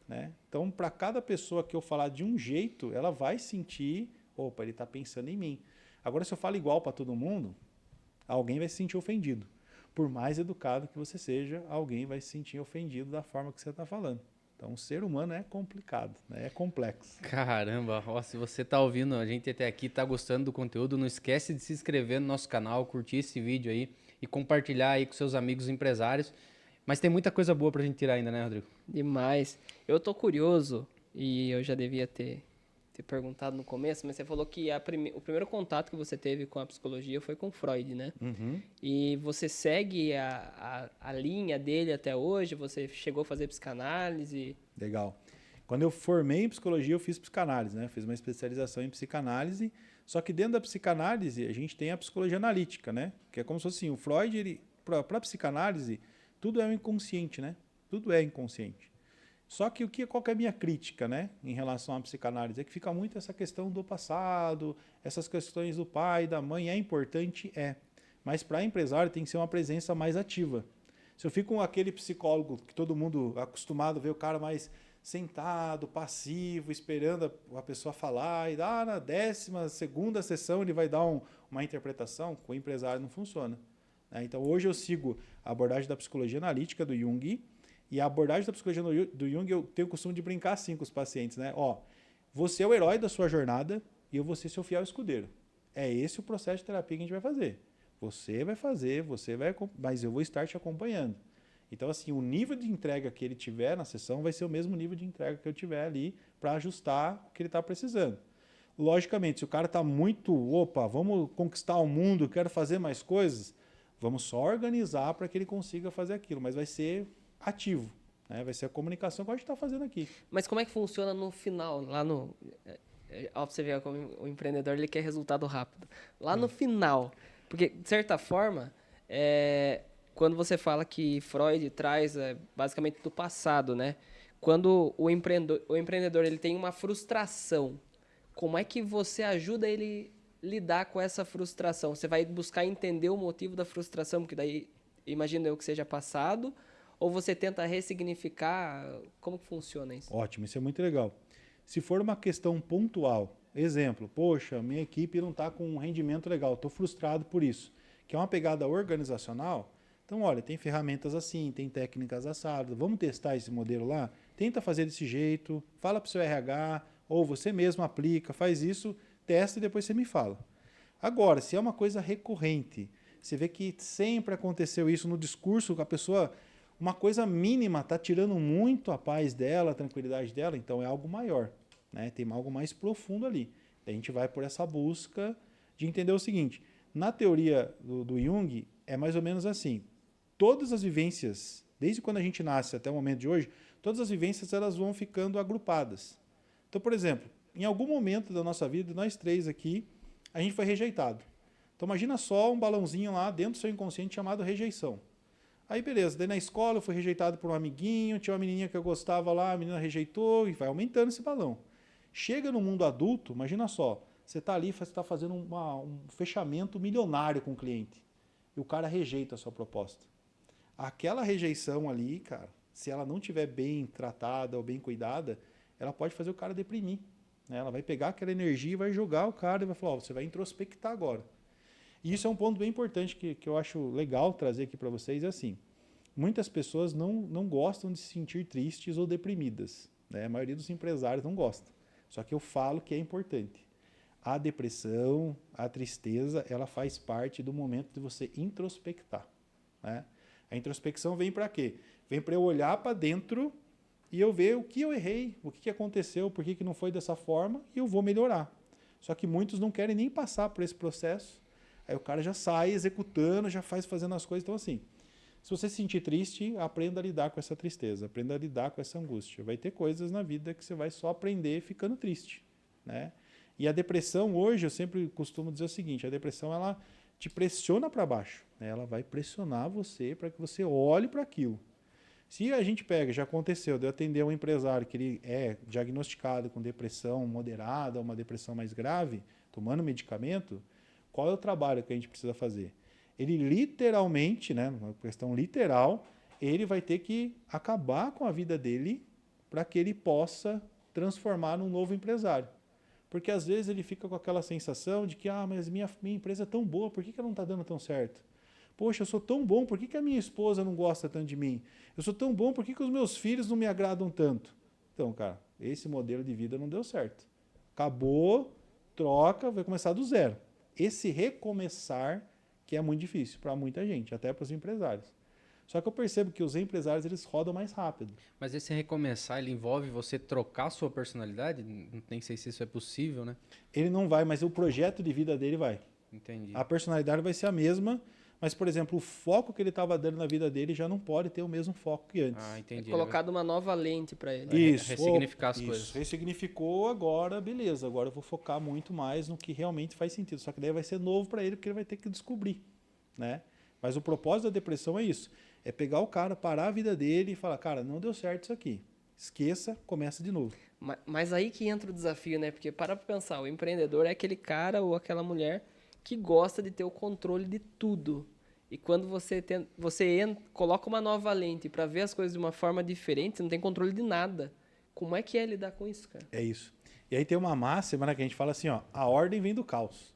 Né? Então, para cada pessoa que eu falar de um jeito, ela vai sentir, opa, ele está pensando em mim. Agora, se eu falo igual para todo mundo, alguém vai se sentir ofendido. Por mais educado que você seja, alguém vai se sentir ofendido da forma que você está falando. Então, o ser humano é complicado, né? É complexo. Caramba, ó, se você está ouvindo a gente até aqui, está gostando do conteúdo, não esquece de se inscrever no nosso canal, curtir esse vídeo aí e compartilhar aí com seus amigos empresários. Mas tem muita coisa boa para a gente tirar ainda, né, Rodrigo? Demais. Eu tô curioso, e eu já devia ter ter perguntado no começo, mas você falou que o primeiro contato que você teve com a psicologia foi com Freud, né? Uhum. E você segue a linha dele até hoje? Você chegou a fazer psicanálise? Legal. Quando eu formei em psicologia, eu fiz psicanálise, né? Fiz uma especialização em psicanálise, só que dentro da psicanálise a gente tem a psicologia analítica, né? Que é como se fosse assim, o Freud, para a psicanálise, tudo é o inconsciente, né? Tudo é inconsciente. Só que qual que é a minha crítica, né, em relação à psicanálise? É que fica muito essa questão do passado, essas questões do pai, da mãe, é importante? É. Mas para empresário tem que ser uma presença mais ativa. Se eu fico com aquele psicólogo que todo mundo é acostumado a ver o cara mais sentado, passivo, esperando a pessoa falar, e na 12ª sessão ele vai dar uma interpretação, com o empresário não funciona. Então hoje eu sigo a abordagem da psicologia analítica do Jung. E a abordagem da psicologia do Jung, eu tenho o costume de brincar assim com os pacientes, né? Ó, você é o herói da sua jornada e eu vou ser seu fiel escudeiro. É esse o processo de terapia que a gente vai fazer. Você vai fazer, mas eu vou estar te acompanhando. Então, assim, o nível de entrega que ele tiver na sessão vai ser o mesmo nível de entrega que eu tiver ali para ajustar o que ele está precisando. Logicamente, se o cara está muito, vamos conquistar o mundo, quero fazer mais coisas, vamos só organizar para que ele consiga fazer aquilo, mas vai ser ativo, né? Vai ser a comunicação que a gente está fazendo aqui. Mas como é que funciona no final, lá no... Ó, pra você ver como o empreendedor ele quer resultado rápido. Lá no final, porque de certa forma, quando você fala que Freud traz basicamente do passado, né? Quando o empreendedor ele tem uma frustração, como é que você ajuda ele lidar com essa frustração? Você vai buscar entender o motivo da frustração, porque daí imagino eu que seja passado, ou você tenta ressignificar? Como que funciona isso? Ótimo, isso é muito legal. Se for uma questão pontual, exemplo, poxa, minha equipe não está com um rendimento legal, estou frustrado por isso, que é uma pegada organizacional, então olha, tem ferramentas assim, tem técnicas assadas, vamos testar esse modelo lá? Tenta fazer desse jeito, fala para o seu RH, ou você mesmo aplica, faz isso, testa e depois você me fala. Agora, se é uma coisa recorrente, você vê que sempre aconteceu isso no discurso, que a pessoa... Uma coisa mínima está tirando muito a paz dela, a tranquilidade dela, então é algo maior, né? Tem algo mais profundo ali. A gente vai por essa busca de entender o seguinte, na teoria do Jung, é mais ou menos assim, todas as vivências, desde quando a gente nasce até o momento de hoje, todas as vivências elas vão ficando agrupadas. Então, por exemplo, em algum momento da nossa vida, nós três aqui, a gente foi rejeitado. Então imagina só um balãozinho lá dentro do seu inconsciente chamado rejeição. Aí beleza, daí na escola eu fui rejeitado por um amiguinho, tinha uma menininha que eu gostava lá, a menina rejeitou e vai aumentando esse balão. Chega no mundo adulto, imagina só, você está ali, você está fazendo um fechamento milionário com o cliente e o cara rejeita a sua proposta. Aquela rejeição ali, cara, se ela não estiver bem tratada ou bem cuidada, ela pode fazer o cara deprimir, né? Ela vai pegar aquela energia e vai jogar o cara e vai falar, você vai introspectar agora. E isso é um ponto bem importante que eu acho legal trazer aqui para vocês, é assim, muitas pessoas não gostam de se sentir tristes ou deprimidas, né? A maioria dos empresários não gosta. Só que eu falo que é importante. A depressão, a tristeza, ela faz parte do momento de você introspectar, né? A introspecção vem para quê? Vem para eu olhar para dentro e eu ver o que eu errei, o que aconteceu, por que não foi dessa forma e eu vou melhorar. Só que muitos não querem nem passar por esse processo. Aí o cara já sai executando, já fazendo as coisas. Então, assim, se você se sentir triste, aprenda a lidar com essa tristeza, aprenda a lidar com essa angústia. Vai ter coisas na vida que você vai só aprender ficando triste, né? E a depressão, hoje, eu sempre costumo dizer o seguinte, a depressão, ela te pressiona para baixo, né? Ela vai pressionar você para que você olhe para aquilo. Se a gente pega, já aconteceu, de eu atender um empresário que ele é diagnosticado com depressão moderada, uma depressão mais grave, tomando medicamento, qual é o trabalho que a gente precisa fazer? Ele literalmente, né, uma questão literal, ele vai ter que acabar com a vida dele para que ele possa transformar num novo empresário. Porque às vezes ele fica com aquela sensação de que, mas minha empresa é tão boa, por que ela não está dando tão certo? Poxa, eu sou tão bom, por que a minha esposa não gosta tanto de mim? Eu sou tão bom, por que os meus filhos não me agradam tanto? Então, cara, esse modelo de vida não deu certo. Acabou, troca, vai começar do zero. Esse recomeçar que é muito difícil para muita gente, até para os empresários. Só que eu percebo que os empresários, eles rodam mais rápido. Mas esse recomeçar, ele envolve você trocar sua personalidade? Nem sei se isso é possível, né? Ele não vai, mas o projeto de vida dele vai. Entendi. A personalidade vai ser a mesma, mas, por exemplo, o foco que ele estava dando na vida dele já não pode ter o mesmo foco que antes. Ah, entendi. Colocado uma nova lente para ele. Isso. Ressignificar as isso. coisas. Ressignificou, agora, beleza. Agora eu vou focar muito mais no que realmente faz sentido. Só que daí vai ser novo para ele, porque ele vai ter que descobrir, né? Mas o propósito da depressão é isso. É pegar o cara, parar a vida dele e falar, cara, não deu certo isso aqui. Esqueça, começa de novo. Mas aí que entra o desafio, né? Porque para pensar, o empreendedor é aquele cara ou aquela mulher que gosta de ter o controle de tudo. E quando você coloca uma nova lente para ver as coisas de uma forma diferente, você não tem controle de nada. Como é que é lidar com isso, cara? É isso. E aí tem uma máxima, né, que a gente fala assim, ó, a ordem vem do caos,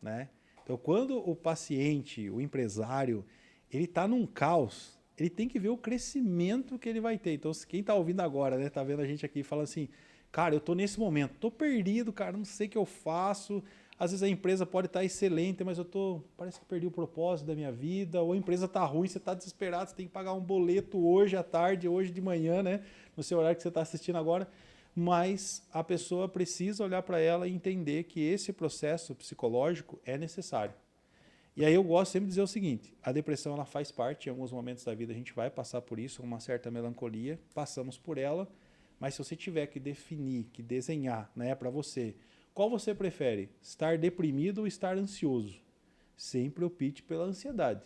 né? Então, quando o paciente, o empresário, ele está num caos, ele tem que ver o crescimento que ele vai ter. Então, quem está ouvindo agora, né, tá vendo a gente aqui e fala assim, cara, eu tô nesse momento, tô perdido, cara, não sei o que eu faço. Às vezes a empresa pode estar excelente, mas parece que perdi o propósito da minha vida, ou a empresa tá ruim, você tá desesperado, você tem que pagar um boleto hoje à tarde, hoje de manhã, né, no seu horário que você está assistindo agora. Mas a pessoa precisa olhar para ela e entender que esse processo psicológico é necessário. E aí eu gosto sempre de dizer o seguinte, a depressão ela faz parte, em alguns momentos da vida a gente vai passar por isso, uma certa melancolia, passamos por ela, mas se você tiver que definir, que desenhar, né, para você, qual você prefere, estar deprimido ou estar ansioso? Sempre opte pela ansiedade,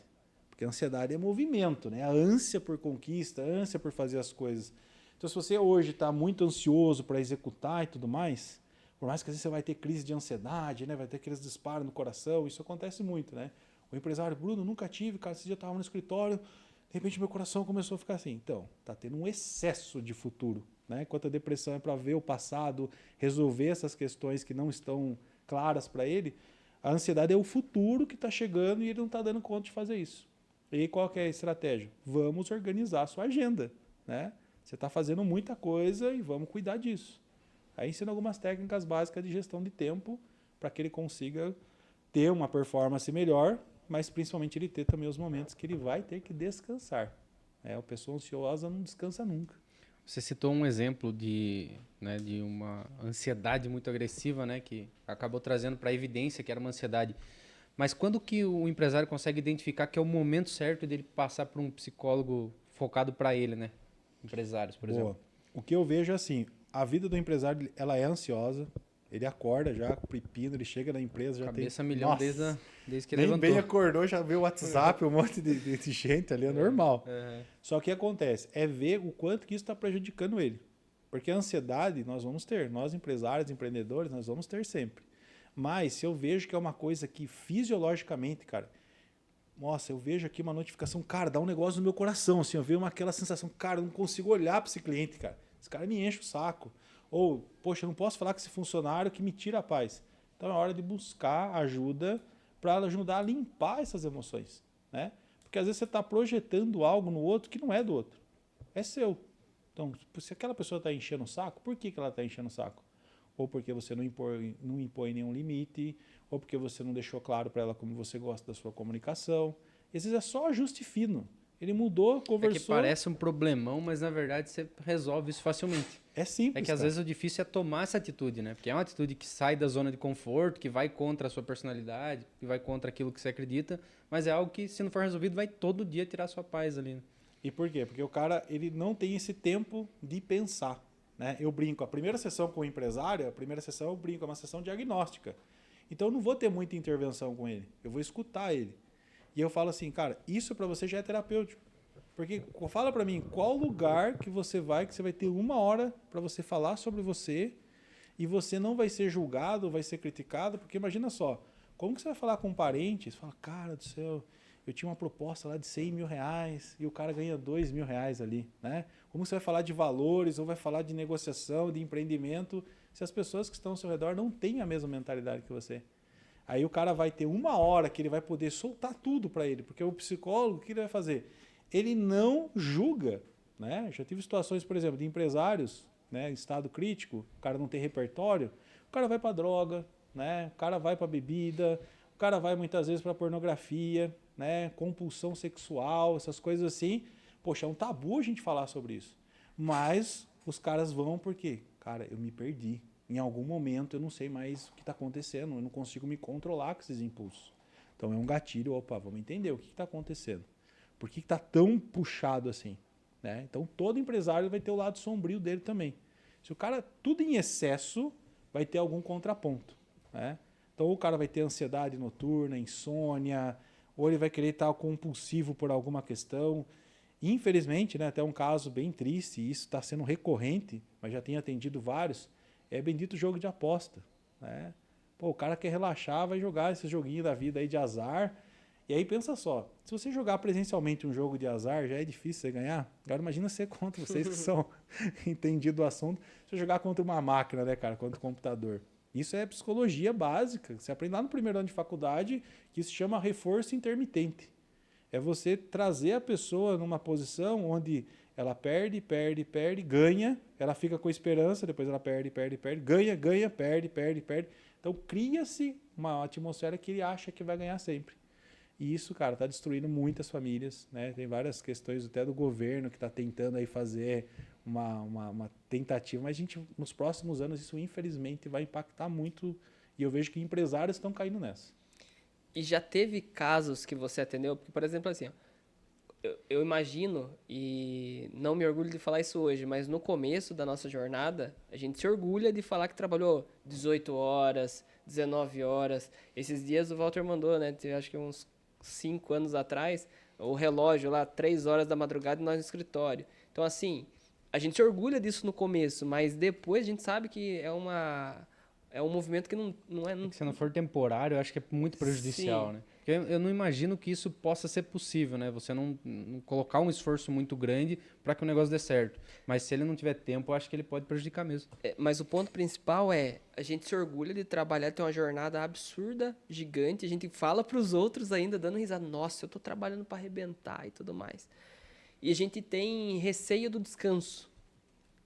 porque a ansiedade é movimento, né? A ânsia por conquista, a ânsia por fazer as coisas. Então, se você hoje está muito ansioso para executar e tudo mais, por mais que às vezes você vai ter crise de ansiedade, né? Vai ter aqueles disparos no coração, isso acontece muito, né? O empresário, Bruno, nunca tive, cara, esse dia eu estava no escritório, de repente meu coração começou a ficar assim. Então, está tendo um excesso de futuro, né? Enquanto a depressão é para ver o passado, resolver essas questões que não estão claras para ele, a ansiedade é o futuro que está chegando e ele não está dando conta de fazer isso. E aí, qual que é a estratégia? Vamos organizar a sua agenda, né? Você está fazendo muita coisa e vamos cuidar disso. Aí ensina algumas técnicas básicas de gestão de tempo para que ele consiga ter uma performance melhor, mas principalmente ele ter também os momentos que ele vai ter que descansar. A pessoa ansiosa não descansa nunca. Você citou um exemplo de uma ansiedade muito agressiva, né, que acabou trazendo para a evidência que era uma ansiedade. Mas quando que o empresário consegue identificar que é o momento certo dele passar por um psicólogo focado para ele, né? Empresários, por exemplo. O que eu vejo é assim, a vida do empresário ela é ansiosa, ele acorda já com pepino, ele chega na empresa, já Cabeça tem... milhão Nossa, desde que nem levantou. bem acordou, já vê o WhatsApp, um monte de gente ali, é normal. Uhum. Só que o que acontece é ver o quanto que isso está prejudicando ele. Porque a ansiedade nós vamos ter, nós empresários, empreendedores, nós vamos ter sempre. Mas se eu vejo que é uma coisa que fisiologicamente, cara, nossa, eu vejo aqui uma notificação, cara, dá um negócio no meu coração, assim, eu vejo aquela sensação, cara, eu não consigo olhar para esse cliente, cara. Esse cara me enche o saco. Ou, poxa, eu não posso falar com esse funcionário que me tira a paz. Então é hora de buscar ajuda para ajudar a limpar essas emoções, né? Porque às vezes você está projetando algo no outro que não é do outro. É seu. Então, se aquela pessoa está enchendo o saco, por que ela está enchendo o saco? Ou porque você não impõe nenhum limite, ou porque você não deixou claro para ela como você gosta da sua comunicação. Às vezes é só ajuste fino. Ele mudou, conversou. É que parece um problemão, mas na verdade você resolve isso facilmente. É simples. É que às vezes o difícil é tomar essa atitude, né? Porque é uma atitude que sai da zona de conforto, que vai contra a sua personalidade, que vai contra aquilo que você acredita, mas é algo que, se não for resolvido, vai todo dia tirar sua paz ali. Né? E por quê? Porque o cara ele não tem esse tempo de pensar. Né? Eu brinco, a primeira sessão com o empresário, a primeira sessão eu brinco, é uma sessão diagnóstica. Então eu não vou ter muita intervenção com ele, eu vou escutar ele. E eu falo assim, cara, isso para você já é terapêutico. Porque fala para mim, qual lugar que você vai ter 1 hora para você falar sobre você e você não vai ser julgado, vai ser criticado, porque imagina só, como que você vai falar com um parente, você fala, cara do céu, eu tinha uma proposta lá de 100 mil reais e o cara ganha 2 mil reais ali, né? Como você vai falar de valores ou vai falar de negociação, de empreendimento, se as pessoas que estão ao seu redor não têm a mesma mentalidade que você? Aí o cara vai ter 1 hora que ele vai poder soltar tudo para ele, porque o psicólogo, o que ele vai fazer? Ele não julga, né? Já tive situações, por exemplo, de empresários, né, em estado crítico, o cara não tem repertório, o cara vai para droga, né? O cara vai para bebida, o cara vai muitas vezes para pornografia. né, compulsão sexual, essas coisas assim. Poxa, é um tabu a gente falar sobre isso. Mas os caras vão porque, cara, eu me perdi. Em algum momento eu não sei mais o que está acontecendo, eu não consigo me controlar com esses impulsos. Então é um gatilho, opa, vamos entender o que está acontecendo. Por que está tão puxado assim? Né? Então todo empresário vai ter o lado sombrio dele também. Se o cara, tudo em excesso, vai ter algum contraponto. Né? Então o cara vai ter ansiedade noturna, insônia, ou ele vai querer estar compulsivo por alguma questão. Infelizmente, né, até um caso bem triste, e isso está sendo recorrente, mas já tenho atendido vários, é bendito jogo de aposta. Né? Pô, o cara quer relaxar, vai jogar esse joguinho da vida aí de azar. E aí pensa só, se você jogar presencialmente um jogo de azar, já é difícil você ganhar. Agora imagina ser contra vocês que são entendidos do assunto, você jogar contra uma máquina, né, cara, contra o computador. Isso é psicologia básica. Você aprende lá no primeiro ano de faculdade, que isso chama reforço intermitente. É você trazer a pessoa numa posição onde ela perde, ganha, ela fica com esperança, depois ela perde, ganha, perde. Então cria-se uma atmosfera que ele acha que vai ganhar sempre. E isso, cara, está destruindo muitas famílias, né? Tem várias questões até do governo que está tentando aí fazer uma tentativa, mas nos próximos anos isso infelizmente vai impactar muito e eu vejo que empresários estão caindo nessa. E já teve casos que você atendeu? Porque, por exemplo, assim, ó, eu imagino, e não me orgulho de falar isso hoje, mas no começo da nossa jornada, a gente se orgulha de falar que trabalhou 18 horas, 19 horas. Esses dias o Walter mandou, né? Acho que uns 5 anos atrás, o relógio lá, 3 horas da madrugada e nós no escritório. Então, assim, a gente se orgulha disso no começo, mas depois a gente sabe que é um movimento que não é... Se não for temporário, eu acho que é muito prejudicial, Sim. né? Porque eu não imagino que isso possa ser possível, né? Você não colocar um esforço muito grande para que o negócio dê certo. Mas se ele não tiver tempo, eu acho que ele pode prejudicar mesmo. Mas o ponto principal é, a gente se orgulha de trabalhar, ter uma jornada absurda, gigante, a gente fala para os outros ainda, dando risada, nossa, eu tô trabalhando para arrebentar e tudo mais. E a gente tem receio do descanso.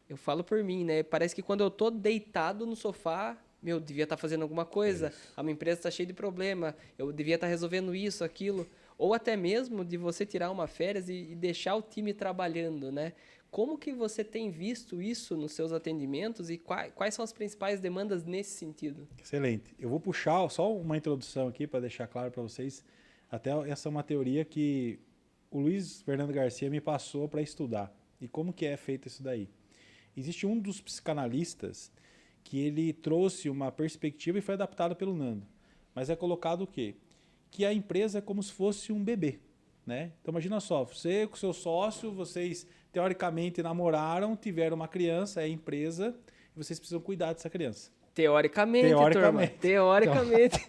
Eu falo por mim, né? Parece que quando eu tô deitado no sofá, eu devia estar fazendo alguma coisa, a minha empresa está cheia de problema, eu devia estar resolvendo isso, aquilo. Ou até mesmo de você tirar uma férias e deixar o time trabalhando, né? Como que você tem visto isso nos seus atendimentos e quais são as principais demandas nesse sentido? Excelente. Eu vou puxar só uma introdução aqui para deixar claro para vocês. Até essa é uma teoria que o Luiz Fernando Garcia me passou para estudar. E como que é feito isso daí? Existe um dos psicanalistas que ele trouxe uma perspectiva e foi adaptada pelo Nando. Mas é colocado o quê? Que a empresa é como se fosse um bebê. Né? Então imagina só, você com seu sócio, vocês teoricamente namoraram, tiveram uma criança, é a empresa, e vocês precisam cuidar dessa criança. Teoricamente. Turma. Teoricamente.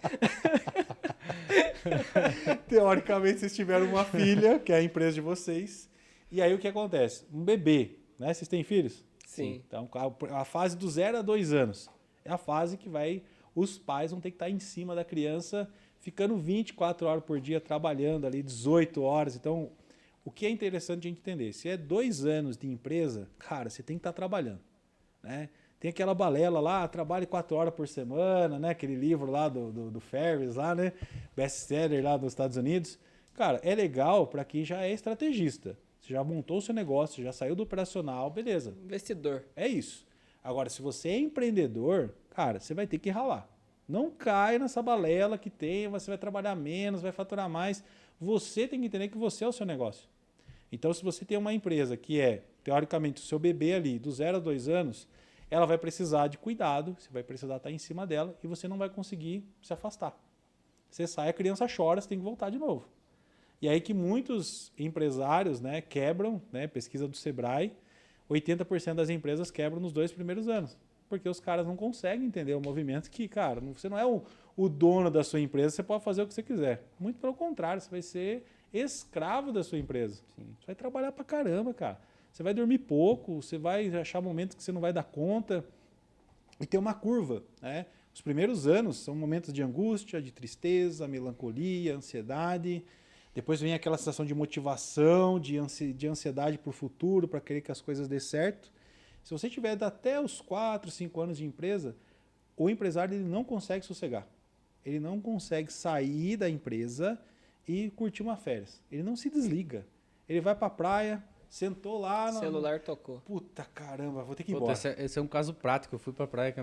Teoricamente vocês tiveram uma filha, que é a empresa de vocês, e aí o que acontece? Um bebê, né? Vocês têm filhos? Sim. Então a fase do 0 a 2 anos é a fase que os pais vão ter que estar em cima da criança, ficando 24 horas por dia trabalhando ali, 18 horas. Então, o que é interessante a gente entender? Se é 2 anos de empresa, cara, você tem que estar trabalhando. Né? Tem aquela balela lá, trabalhe 4 horas por semana, né? Aquele livro lá do Ferris, lá, né? Best-seller lá dos Estados Unidos. Cara, é legal para quem já é estrategista. Você já montou o seu negócio, já saiu do operacional, beleza. Investidor. É isso. Agora, se você é empreendedor, cara, você vai ter que ralar. Não caia nessa balela que tem, você vai trabalhar menos, vai faturar mais. Você tem que entender que você é o seu negócio. Então, se você tem uma empresa que é, teoricamente, o seu bebê ali, do 0 a 2 anos, ela vai precisar de cuidado, você vai precisar estar em cima dela e você não vai conseguir se afastar. Você sai, a criança chora, você tem que voltar de novo. E aí que muitos empresários, né, quebram, né, pesquisa do Sebrae, 80% das empresas quebram nos 2 primeiros anos. Porque os caras não conseguem entender o movimento que, cara, você não é o dono da sua empresa, você pode fazer o que você quiser. Muito pelo contrário, você vai ser escravo da sua empresa. Sim. Você vai trabalhar pra caramba, cara. Você vai dormir pouco, você vai achar momentos que você não vai dar conta. E tem uma curva, né? Os primeiros anos são momentos de angústia, de tristeza, melancolia, ansiedade. Depois vem aquela sensação de motivação, de ansiedade para o futuro, para querer que as coisas dê certo. Se você tiver até os 4, 5 anos de empresa, o empresário ele não consegue sossegar. Ele não consegue sair da empresa e curtir uma férias. Ele não se desliga. Ele vai pra praia, sentou lá... O celular tocou. Puta caramba, vou ter que ir Puta, embora. esse é um caso prático. Eu fui pra praia com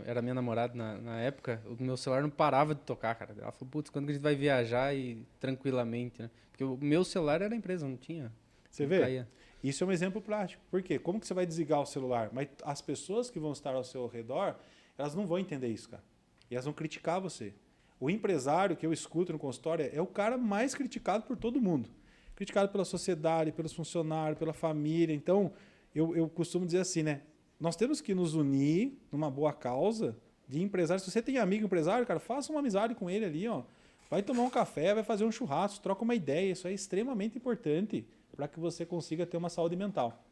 era minha namorada na época. O meu celular não parava de tocar, cara. Ela falou, putz, quando que a gente vai viajar e tranquilamente, né? Porque o meu celular era da empresa, não tinha. Você não vê? caía. Isso é um exemplo prático. Por quê? Como que você vai desligar o celular? Mas as pessoas que vão estar ao seu redor, elas não vão entender isso, cara. E elas vão criticar você. O empresário que eu escuto no consultório é o cara mais criticado por todo mundo. Criticado pela sociedade, pelos funcionários, pela família. Então, eu costumo dizer assim, né? Nós temos que nos unir numa boa causa de empresário. Se você tem amigo empresário, cara, faça uma amizade com ele ali, ó. Vai tomar um café, vai fazer um churrasco, troca uma ideia. Isso é extremamente importante para que você consiga ter uma saúde mental.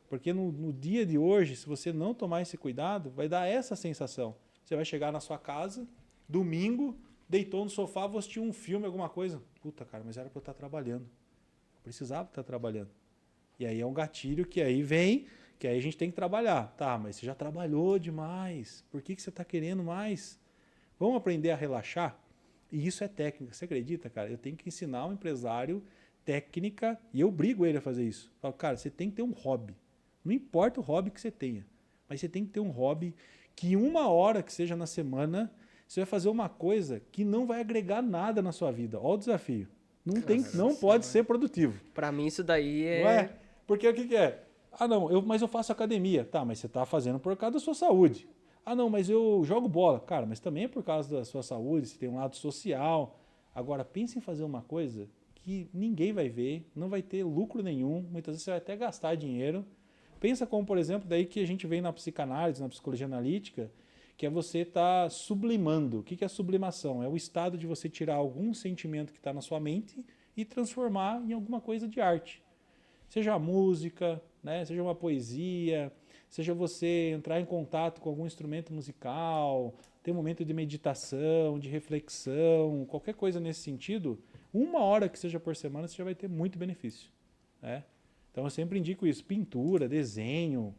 Porque no dia de hoje, se você não tomar esse cuidado, vai dar essa sensação. Você vai chegar na sua casa, domingo, deitou no sofá, vou assistir um filme, alguma coisa. Puta, cara, mas era para eu estar trabalhando. Eu precisava estar trabalhando. E aí é um gatilho que aí vem, que aí a gente tem que trabalhar. Tá, mas você já trabalhou demais. Por que você está querendo mais? Vamos aprender a relaxar? E isso é técnica. Você acredita, cara? Eu tenho que ensinar um empresário técnica e eu brigo ele a fazer isso. Eu falo, cara, você tem que ter um hobby. Não importa o hobby que você tenha, mas você tem que ter um hobby que 1 hora que seja na semana, você vai fazer uma coisa que não vai agregar nada na sua vida. Olha o desafio. Não pode ser produtivo. Pra mim isso daí Não é? Porque o que é? Ah, não, mas eu faço academia. Tá, mas você está fazendo por causa da sua saúde. Ah, não, mas eu jogo bola. Cara, mas também é por causa da sua saúde, você tem um lado social. Agora, pense em fazer uma coisa que ninguém vai ver, não vai ter lucro nenhum, muitas vezes você vai até gastar dinheiro. Pensa como, por exemplo, daí que a gente vem na psicanálise, na psicologia analítica, que é você estar sublimando. O que é sublimação? É o estado de você tirar algum sentimento que está na sua mente e transformar em alguma coisa de arte. Seja a música, né? Seja uma poesia, seja você entrar em contato com algum instrumento musical, ter um momento de meditação, de reflexão, qualquer coisa nesse sentido, 1 hora que seja por semana, você já vai ter muito benefício. Né? Então eu sempre indico isso, pintura, desenho,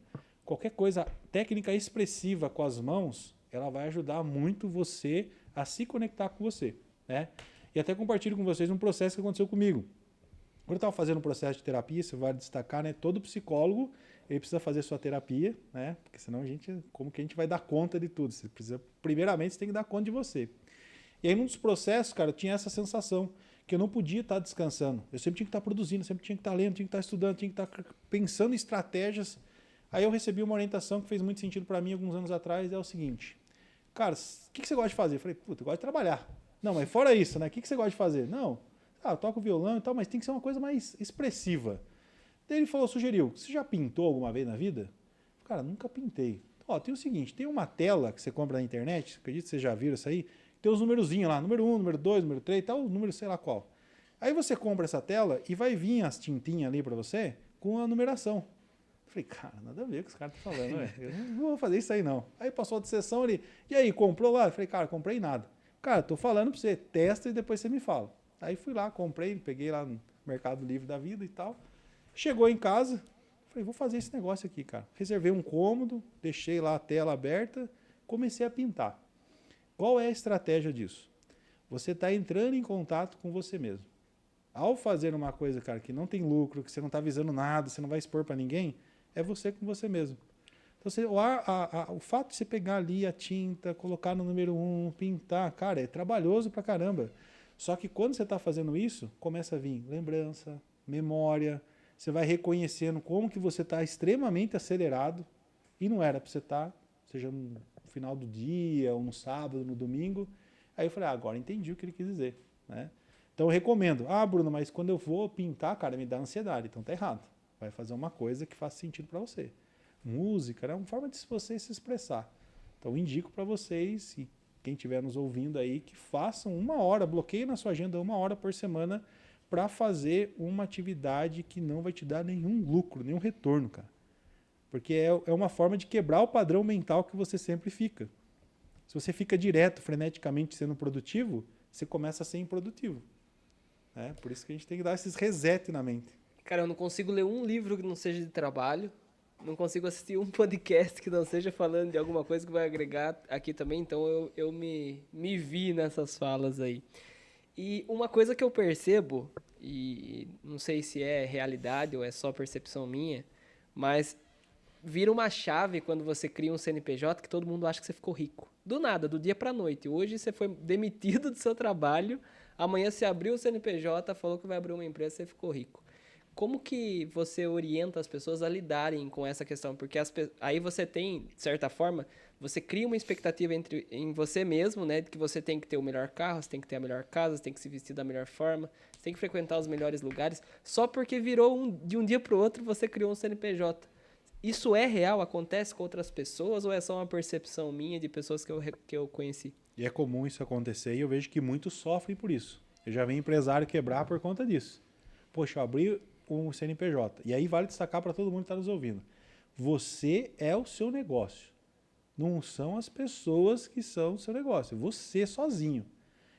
qualquer coisa, técnica expressiva com as mãos, ela vai ajudar muito você a se conectar com você. Né? E até compartilho com vocês um processo que aconteceu comigo. Quando eu estava fazendo um processo de terapia, você vai destacar, né? Todo psicólogo ele precisa fazer sua terapia, né? Porque senão como que a gente vai dar conta de tudo? Você precisa, primeiramente, você tem que dar conta de você. E aí, num dos processos, cara, eu tinha essa sensação que eu não podia estar descansando. Eu sempre tinha que estar produzindo, sempre tinha que estar lendo, tinha que estar estudando, tinha que estar pensando em estratégias. Aí eu recebi uma orientação que fez muito sentido para mim alguns anos atrás, é o seguinte. Cara, o que você gosta de fazer? Eu falei, puta, eu gosto de trabalhar. Não, mas fora isso, né? O que você gosta de fazer? Não, eu toco violão e tal, mas tem que ser uma coisa mais expressiva. Daí ele sugeriu, você já pintou alguma vez na vida? Cara, nunca pintei. Ó, tem o seguinte, tem uma tela que você compra na internet, acredito que vocês já viram isso aí, tem os numerozinhos lá, número 1, número 2, número 3, tal, número sei lá qual. Aí você compra essa tela e vai vir as tintinhas ali para você com a numeração. Eu falei, cara, nada a ver com o que os caras estão falando, velho. Eu não vou fazer isso aí não. Aí passou de sessão ali, e aí, comprou lá? Eu falei, cara, comprei nada. Cara, tô falando para você, testa e depois você me fala. Aí fui lá, comprei, peguei lá no Mercado Livre da vida e tal. Chegou em casa, falei, vou fazer esse negócio aqui, cara. Reservei um cômodo, deixei lá a tela aberta, comecei a pintar. Qual é a estratégia disso? Você está entrando em contato com você mesmo. Ao fazer uma coisa, cara, que não tem lucro, que você não está visando nada, você não vai expor para ninguém, é você com você mesmo. Então, o fato de você pegar ali a tinta, colocar no número 1, pintar, cara, é trabalhoso pra caramba. Só que quando você está fazendo isso, começa a vir lembrança, memória, você vai reconhecendo como que você está extremamente acelerado e não era para você estar, seja no final do dia, ou no sábado, no domingo. Aí eu falei, agora entendi o que ele quis dizer. Né? Então eu recomendo. Bruno, mas quando eu vou pintar, cara, me dá ansiedade. Então tá errado. Vai fazer uma coisa que faça sentido para você. Música é uma forma de você se expressar. Então eu indico para vocês, e quem estiver nos ouvindo aí, que façam 1 hora, bloqueiem na sua agenda 1 hora por semana para fazer uma atividade que não vai te dar nenhum lucro, nenhum retorno, cara. Porque é uma forma de quebrar o padrão mental que você sempre fica. Se você fica direto, freneticamente sendo produtivo, você começa a ser improdutivo. Por isso que a gente tem que dar esses reset na mente. Cara, eu não consigo ler um livro que não seja de trabalho, não consigo assistir um podcast que não seja falando de alguma coisa que vai agregar aqui também, então eu me vi nessas falas aí. E uma coisa que eu percebo, e não sei se é realidade ou é só percepção minha, mas vira uma chave quando você cria um CNPJ que todo mundo acha que você ficou rico. Do nada, do dia para noite. Hoje você foi demitido do seu trabalho, amanhã você abriu o CNPJ, falou que vai abrir uma empresa, você ficou rico. Como que você orienta as pessoas a lidarem com essa questão? Porque aí você tem, de certa forma, você cria uma expectativa em você mesmo, né? De que você tem que ter o melhor carro, você tem que ter a melhor casa, você tem que se vestir da melhor forma, você tem que frequentar os melhores lugares, só porque de um dia para o outro você criou um CNPJ. Isso é real? Acontece com outras pessoas ou é só uma percepção minha de pessoas que eu conheci? E é comum isso acontecer e eu vejo que muitos sofrem por isso. Eu já vi empresário quebrar por conta disso. Poxa, eu abri um CNPJ. E aí vale destacar para todo mundo que está nos ouvindo. Você é o seu negócio. Não são as pessoas que são o seu negócio. Você sozinho.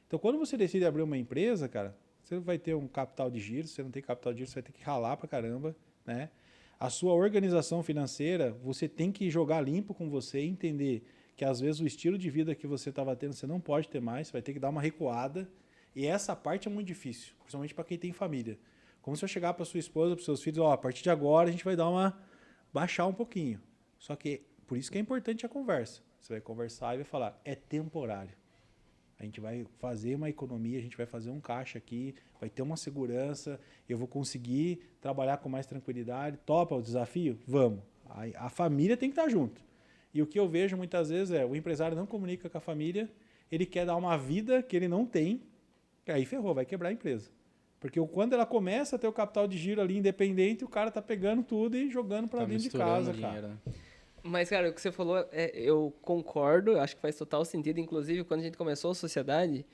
Então, quando você decide abrir uma empresa, cara, você vai ter um capital de giro. Se você não tem capital de giro, você vai ter que ralar pra caramba, né? A sua organização financeira, você tem que jogar limpo com você e entender que às vezes o estilo de vida que você estava tendo, você não pode ter mais, você vai ter que dar uma recuada. E essa parte é muito difícil, principalmente para quem tem família. Como se eu chegar para sua esposa, para seus filhos, a partir de agora a gente vai baixar um pouquinho. Só que por isso que é importante a conversa. Você vai conversar e vai falar, é temporário. A gente vai fazer uma economia, a gente vai fazer um caixa aqui, vai ter uma segurança, eu vou conseguir trabalhar com mais tranquilidade. Topa o desafio? Vamos. A família tem que estar junto. E o que eu vejo muitas vezes é o empresário não comunica com a família, ele quer dar uma vida que ele não tem, e aí ferrou, vai quebrar a empresa. Porque quando ela começa a ter o capital de giro ali independente, o cara tá pegando tudo e jogando para dentro de casa, dinheiro, cara. né? Mas, cara, o que você falou, eu concordo, acho que faz total sentido. Inclusive, quando a gente começou a sociedade,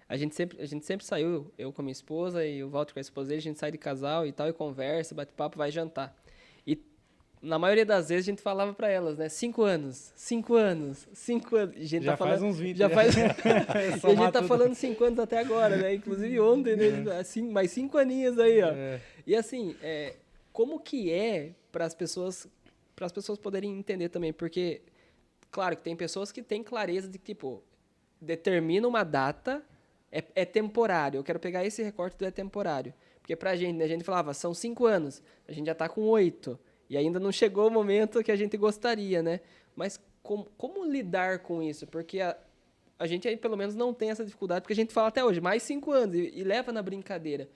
a gente sempre saiu, eu com a minha esposa e o Walter com a esposa dele, a gente sai de casal e tal, e conversa, bate papo, vai jantar. E na maioria das vezes a gente falava pra elas, né? 5 anos, 5 anos, 5 anos. A gente Já tá faz falando, uns 20. já né? faz. E a gente Somar tá tudo. falando 5 anos até agora, né? Inclusive ontem, né? Assim, mais 5 aninhos aí, ó. É. E assim, como que é para as pessoas poderem entender também? Porque, claro que tem pessoas que têm clareza de que, tipo, determina uma data, é temporário. Eu quero pegar esse recorte do é temporário. Porque pra gente, né, a gente falava, são 5 anos, a gente já tá com 8. E ainda não chegou o momento que a gente gostaria, né? Mas como lidar com isso? Porque a gente aí, pelo menos, não tem essa dificuldade, porque a gente fala até hoje, mais 5 anos, e leva na brincadeira.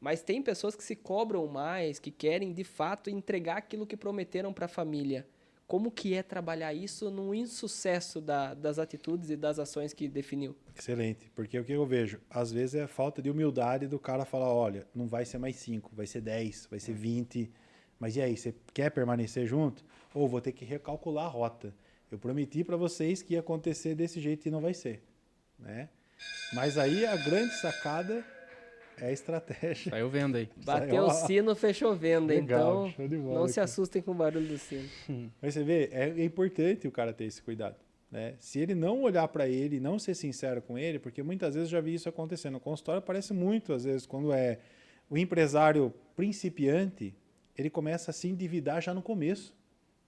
Mas tem pessoas que se cobram mais, que querem, de fato, entregar aquilo que prometeram para a família. Como que é trabalhar isso no insucesso das atitudes e das ações que definiu? Excelente, porque o que eu vejo, às vezes é a falta de humildade do cara falar, olha, não vai ser mais 5, vai ser 10, vai ser 20, mas e aí, você quer permanecer junto? Ou vou ter que recalcular a rota. Eu prometi para vocês que ia acontecer desse jeito e não vai ser, né? Mas aí a grande sacada é a estratégia. Saiu vendo aí. Bateu o sino, fechou venda. Legal, Então, show de bola, não se cara. assustem com o barulho do sino. Mas você vê, é importante o cara ter esse cuidado, né? Se ele não olhar para ele, não ser sincero com ele, porque muitas vezes eu já vi isso acontecendo. No consultório aparece muito, às vezes, quando é o empresário principiante, ele começa a se endividar já no começo.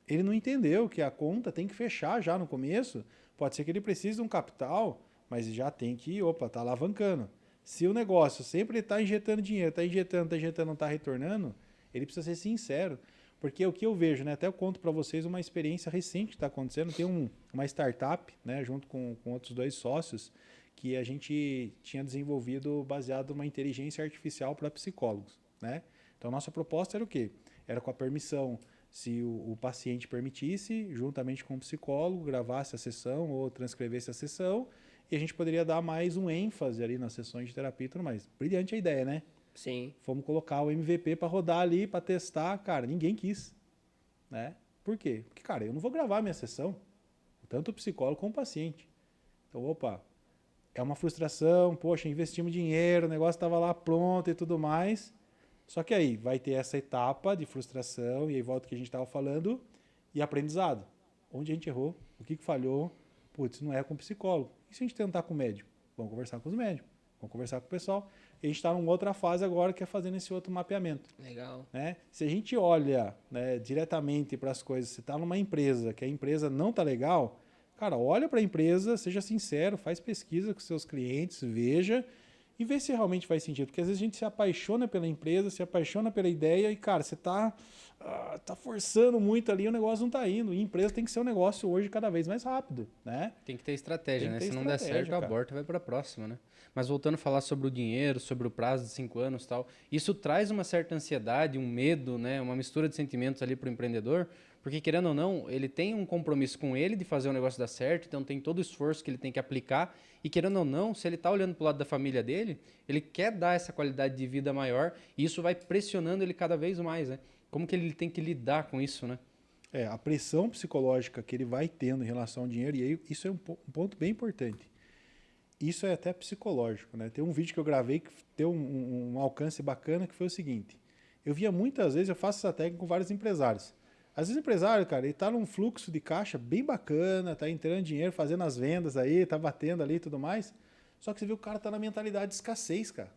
Ele não entendeu que a conta tem que fechar já no começo. Pode ser que ele precise de um capital, mas já tem que, tá alavancando. Se o negócio sempre está injetando dinheiro, está injetando, não está retornando, ele precisa ser sincero. Porque o que eu vejo, né? Até eu conto para vocês uma experiência recente que está acontecendo. Tem uma startup, né, junto com outros 2 sócios, que a gente tinha desenvolvido baseado numa inteligência artificial para psicólogos, né? Então, nossa proposta era o quê? Era com a permissão, se o paciente permitisse, juntamente com o psicólogo, gravasse a sessão ou transcrevesse a sessão, e a gente poderia dar mais um ênfase ali nas sessões de terapia e tudo mais. Brilhante a ideia, né? Sim. Fomos colocar o MVP para rodar ali, para testar. Cara, ninguém quis, né? Por quê? Porque, cara, eu não vou gravar a minha sessão, tanto o psicólogo como o paciente. Então, é uma frustração, poxa, investimos dinheiro, o negócio estava lá pronto e tudo mais. Só que aí vai ter essa etapa de frustração, e aí volta o que a gente estava falando, e aprendizado. Onde a gente errou, o que falhou, putz, não é com o psicólogo. E se a gente tentar com o médico? Vamos conversar com os médicos, vamos conversar com o pessoal. E a gente está numa outra fase agora, que é fazendo esse outro mapeamento. Legal. Né? Se a gente olha, né, diretamente para as coisas, você está numa empresa, que a empresa não está legal, cara, olha para a empresa, seja sincero, faz pesquisa com seus clientes, veja, e ver se realmente faz sentido. Porque às vezes a gente se apaixona pela empresa, se apaixona pela ideia e, cara, você tá forçando muito ali, o negócio não tá indo. E empresa tem que ser um negócio hoje cada vez mais rápido, né? Tem que ter estratégia, Tem né? que ter Se não der estratégia, certo, cara. aborta e vai para a próxima, né? Mas voltando a falar sobre o dinheiro, sobre o prazo de 5 anos e tal, isso traz uma certa ansiedade, um medo, né? Uma mistura de sentimentos ali para o empreendedor, porque querendo ou não, ele tem um compromisso com ele de fazer o negócio dar certo, então tem todo o esforço que ele tem que aplicar, e querendo ou não, se ele está olhando para o lado da família dele, ele quer dar essa qualidade de vida maior, e isso vai pressionando ele cada vez mais, né? Como que ele tem que lidar com isso, né? A pressão psicológica que ele vai tendo em relação ao dinheiro, e aí isso é um ponto bem importante. Isso é até psicológico, né? Tem um vídeo que eu gravei que deu um alcance bacana, que foi o seguinte. Eu via muitas vezes, eu faço essa técnica com vários empresários. Às vezes o empresário, cara, ele tá num fluxo de caixa bem bacana, tá entrando dinheiro, fazendo as vendas aí, tá batendo ali e tudo mais. Só que você vê que o cara tá na mentalidade de escassez, cara.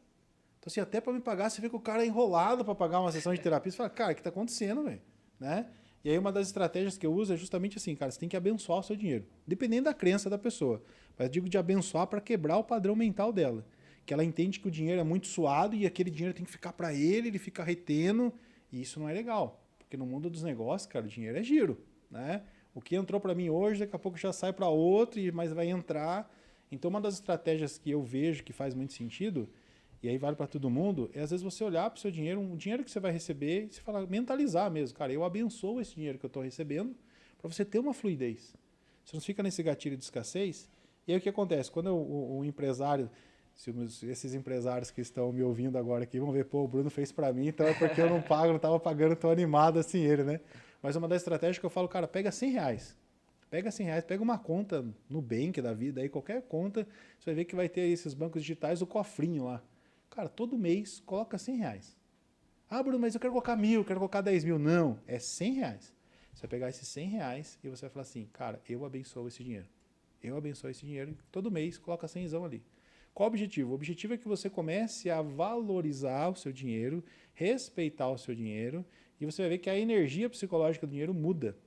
Então, assim, até para me pagar, você vê que o cara é enrolado para pagar uma sessão de terapia. Você fala, cara, o que tá acontecendo, velho? Né? E aí uma das estratégias que eu uso é justamente assim, cara, você tem que abençoar o seu dinheiro. Dependendo da crença da pessoa. Mas eu digo de abençoar para quebrar o padrão mental dela. Que ela entende que o dinheiro é muito suado e aquele dinheiro tem que ficar para ele fica retendo. E isso não é legal. Porque no mundo dos negócios, cara, o dinheiro é giro. Né? O que entrou para mim hoje, daqui a pouco já sai para outro, mas vai entrar. Então uma das estratégias que eu vejo que faz muito sentido, e aí vale para todo mundo, é às vezes você olhar para o seu dinheiro, um dinheiro que você vai receber, e você falar, mentalizar mesmo, cara, eu abençoo esse dinheiro que eu estou recebendo para você ter uma fluidez. Você não fica nesse gatilho de escassez. E aí o que acontece? Quando o empresário, esses empresários que estão me ouvindo agora aqui vão ver, pô, o Bruno fez para mim, então é porque eu não pago, não estava pagando tão animado assim ele, né? Mas uma das estratégias que eu falo, cara, pega R$100. Pega R$100, pega uma conta no Nubank da vida, aí qualquer conta, você vai ver que vai ter esses bancos digitais, o cofrinho lá. Cara, todo mês coloca R$100. Ah, Bruno, mas eu quero colocar 1.000, eu quero colocar 10.000. Não, é R$100. Você vai pegar esses R$100 e você vai falar assim, cara, eu abençoo esse dinheiro. Eu abençoo esse dinheiro. Todo mês coloca 100 ali. Qual o objetivo? O objetivo é que você comece a valorizar o seu dinheiro, respeitar o seu dinheiro, e você vai ver que a energia psicológica do dinheiro muda.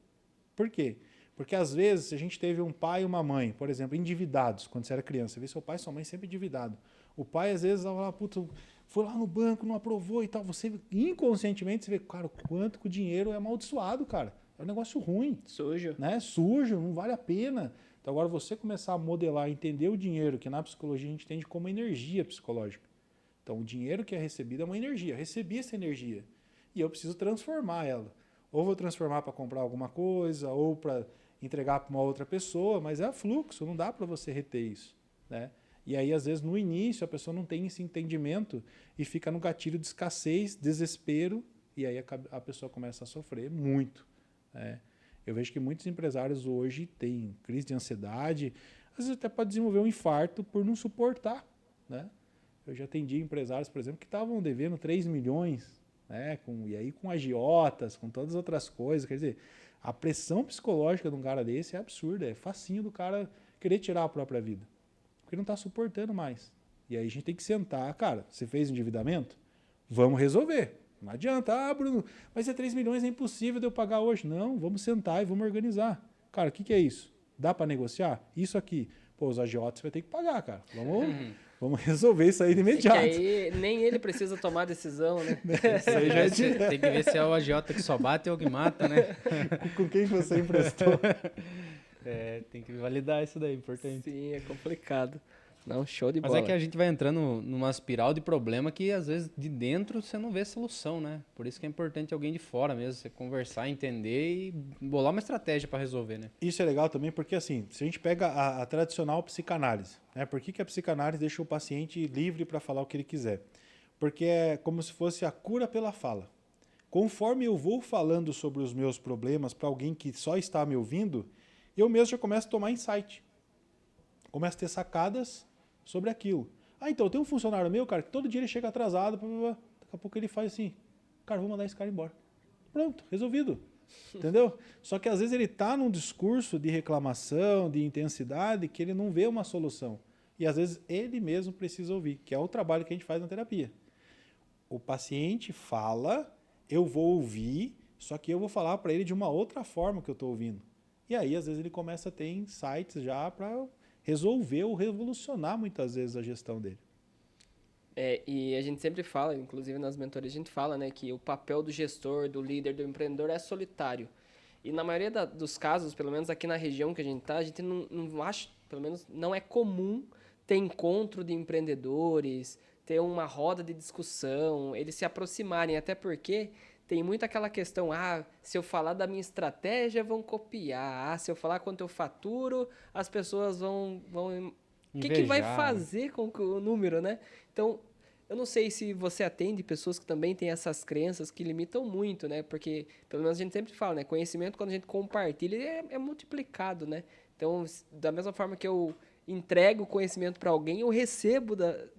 Por quê? Porque às vezes a gente teve um pai e uma mãe, por exemplo, endividados quando você era criança. Você vê seu pai e sua mãe sempre endividado. O pai às vezes fala, puta, foi lá no banco, não aprovou e tal. Você inconscientemente você vê, cara, o quanto que o dinheiro é amaldiçoado, cara. É um negócio ruim. Sujo. Né? Sujo, não vale a pena. Então agora você começar a modelar, entender o dinheiro, que na psicologia a gente entende como energia psicológica. Então o dinheiro que é recebido é uma energia. Eu recebi essa energia e eu preciso transformar ela. Ou vou transformar para comprar alguma coisa, ou para entregar para uma outra pessoa, mas é fluxo, não dá para você reter isso. Né? E aí, às vezes, no início, a pessoa não tem esse entendimento e fica no gatilho de escassez, desespero, e aí a pessoa começa a sofrer muito. Né? Eu vejo que muitos empresários hoje têm crise de ansiedade, às vezes até pode desenvolver um infarto por não suportar. Né? Eu já atendi empresários, por exemplo, que estavam devendo 3 milhões, né? E aí com agiotas, com todas as outras coisas. Quer dizer, a pressão psicológica de um cara desse é absurda, é facinho do cara querer tirar a própria vida. Porque não está suportando mais. E aí a gente tem que sentar, cara, você fez endividamento? Vamos resolver. Não adianta, Bruno, mas 3 milhões é impossível de eu pagar hoje. Não, vamos sentar e vamos organizar. Cara, o que é isso? Dá para negociar? Isso aqui. Pô, os agiotas você vai ter que pagar, cara. Vamos resolver isso aí de imediato. É que aí nem ele precisa tomar a decisão, né? Isso aí já é direto. Tem que ver se é o agiota que só bate ou que mata, né? Com quem você emprestou? Tem que validar isso daí, importante. Sim, é complicado. Não, show de Mas bola. é que a gente vai entrando numa espiral de problema que às vezes de dentro você não vê solução, né? Por isso que é importante alguém de fora mesmo, você conversar, entender e bolar uma estratégia para resolver, né? Isso é legal também porque, assim, se a gente pega a tradicional psicanálise, né? Por que a psicanálise deixa o paciente livre para falar o que ele quiser? Porque é como se fosse a cura pela fala. Conforme eu vou falando sobre os meus problemas para alguém que só está me ouvindo, eu mesmo já começo a tomar insight. Começo a ter sacadas sobre aquilo. Ah, então, tem um funcionário meu, cara, que todo dia ele chega atrasado, daqui a pouco ele faz assim, cara, vou mandar esse cara embora. Pronto, resolvido. Entendeu? Só que às vezes ele está num discurso de reclamação, de intensidade, que ele não vê uma solução. E às vezes ele mesmo precisa ouvir, que é o trabalho que a gente faz na terapia. O paciente fala, eu vou ouvir, só que eu vou falar para ele de uma outra forma que eu estou ouvindo. E aí, às vezes, ele começa a ter insights já para resolver ou revolucionar muitas vezes a gestão dele. E a gente sempre fala, inclusive nas mentorias a gente fala, né, que o papel do gestor, do líder, do empreendedor é solitário. E na maioria dos casos, pelo menos aqui na região que a gente não acha, pelo menos não é comum ter encontro de empreendedores, ter uma roda de discussão, eles se aproximarem, até porque tem muito aquela questão, se eu falar da minha estratégia, vão copiar, se eu falar quanto eu faturo, as pessoas vão o que vai Invejar, né? fazer com o número, né? Então, eu não sei se você atende pessoas que também têm essas crenças que limitam muito, né? Porque, pelo menos a gente sempre fala, né? Conhecimento, quando a gente compartilha, ele é multiplicado, né? Então, da mesma forma que eu entrego o conhecimento para alguém, eu recebo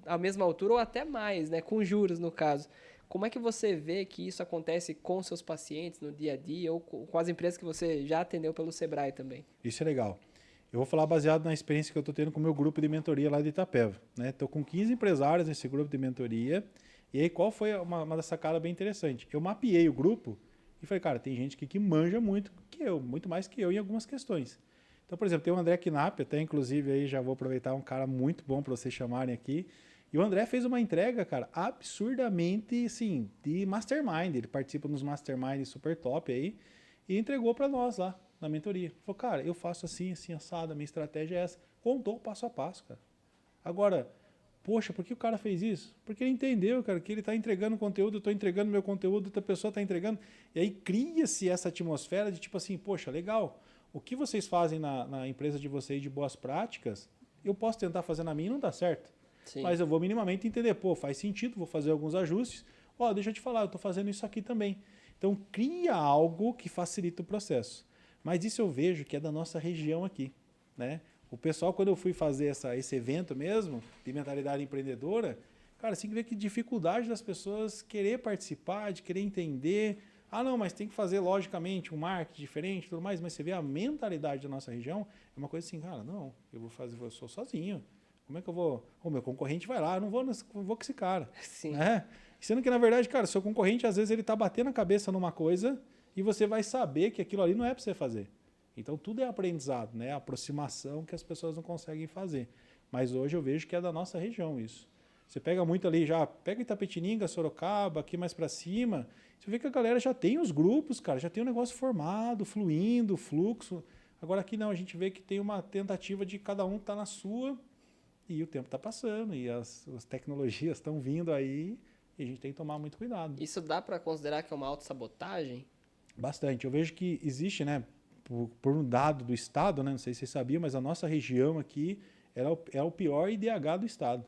a mesma altura ou até mais, né? Com juros, no caso. Como é que você vê que isso acontece com seus pacientes no dia a dia ou com as empresas que você já atendeu pelo Sebrae também? Isso é legal. Eu vou falar baseado na experiência que eu estou tendo com o meu grupo de mentoria lá de Itapeva. Estou com 15 empresários nesse grupo de mentoria. E aí, qual foi uma sacada bem interessante? Eu mapeei o grupo e falei, cara, tem gente aqui que manja muito que eu, muito mais que eu em algumas questões. Então, por exemplo, tem o André Knapp, até inclusive aí já vou aproveitar, um cara muito bom para vocês chamarem aqui. E o André fez uma entrega, cara, absurdamente, assim, de mastermind. Ele participa nos masterminds super top aí e entregou para nós lá na mentoria. Falou, cara, eu faço assim, assim, assado, a minha estratégia é essa. Contou passo a passo, cara. Agora, poxa, por que o cara fez isso? Porque ele entendeu, cara, que ele está entregando conteúdo, eu estou entregando meu conteúdo, outra pessoa está entregando. E aí cria-se essa atmosfera de tipo assim, poxa, legal, o que vocês fazem na empresa de vocês de boas práticas, eu posso tentar fazer na minha e não dá certo. Sim. Mas eu vou minimamente entender, faz sentido, vou fazer alguns ajustes. Deixa eu te falar, eu estou fazendo isso aqui também. Então, cria algo que facilita o processo. Mas isso eu vejo que é da nossa região aqui, né? O pessoal, quando eu fui fazer esse evento mesmo, de mentalidade empreendedora, cara, você tem que ver que dificuldade das pessoas querer participar, de querer entender. Não, mas tem que fazer, logicamente, um marketing diferente e tudo mais, mas você vê a mentalidade da nossa região, é uma coisa assim, cara, não, eu sou sozinho. Como é que eu vou? O meu concorrente vai lá, eu não vou com esse cara. Sim. Né? Sendo que, na verdade, cara, seu concorrente, às vezes, ele está batendo a cabeça numa coisa e você vai saber que aquilo ali não é para você fazer. Então, tudo é aprendizado, né? A aproximação que as pessoas não conseguem fazer. Mas hoje eu vejo que é da nossa região isso. Você pega muito ali, pega Itapetininga, Sorocaba, aqui mais para cima, você vê que a galera já tem os grupos, cara, já tem um negócio formado, fluindo, fluxo. Agora aqui não, a gente vê que tem uma tentativa de cada um estar na sua e o tempo está passando e as tecnologias estão vindo aí e a gente tem que tomar muito cuidado. Isso dá para considerar que é uma autossabotagem? Bastante. Eu vejo que existe, né, por um dado do estado, né, não sei se você sabia, mas a nossa região aqui é o pior IDH do estado,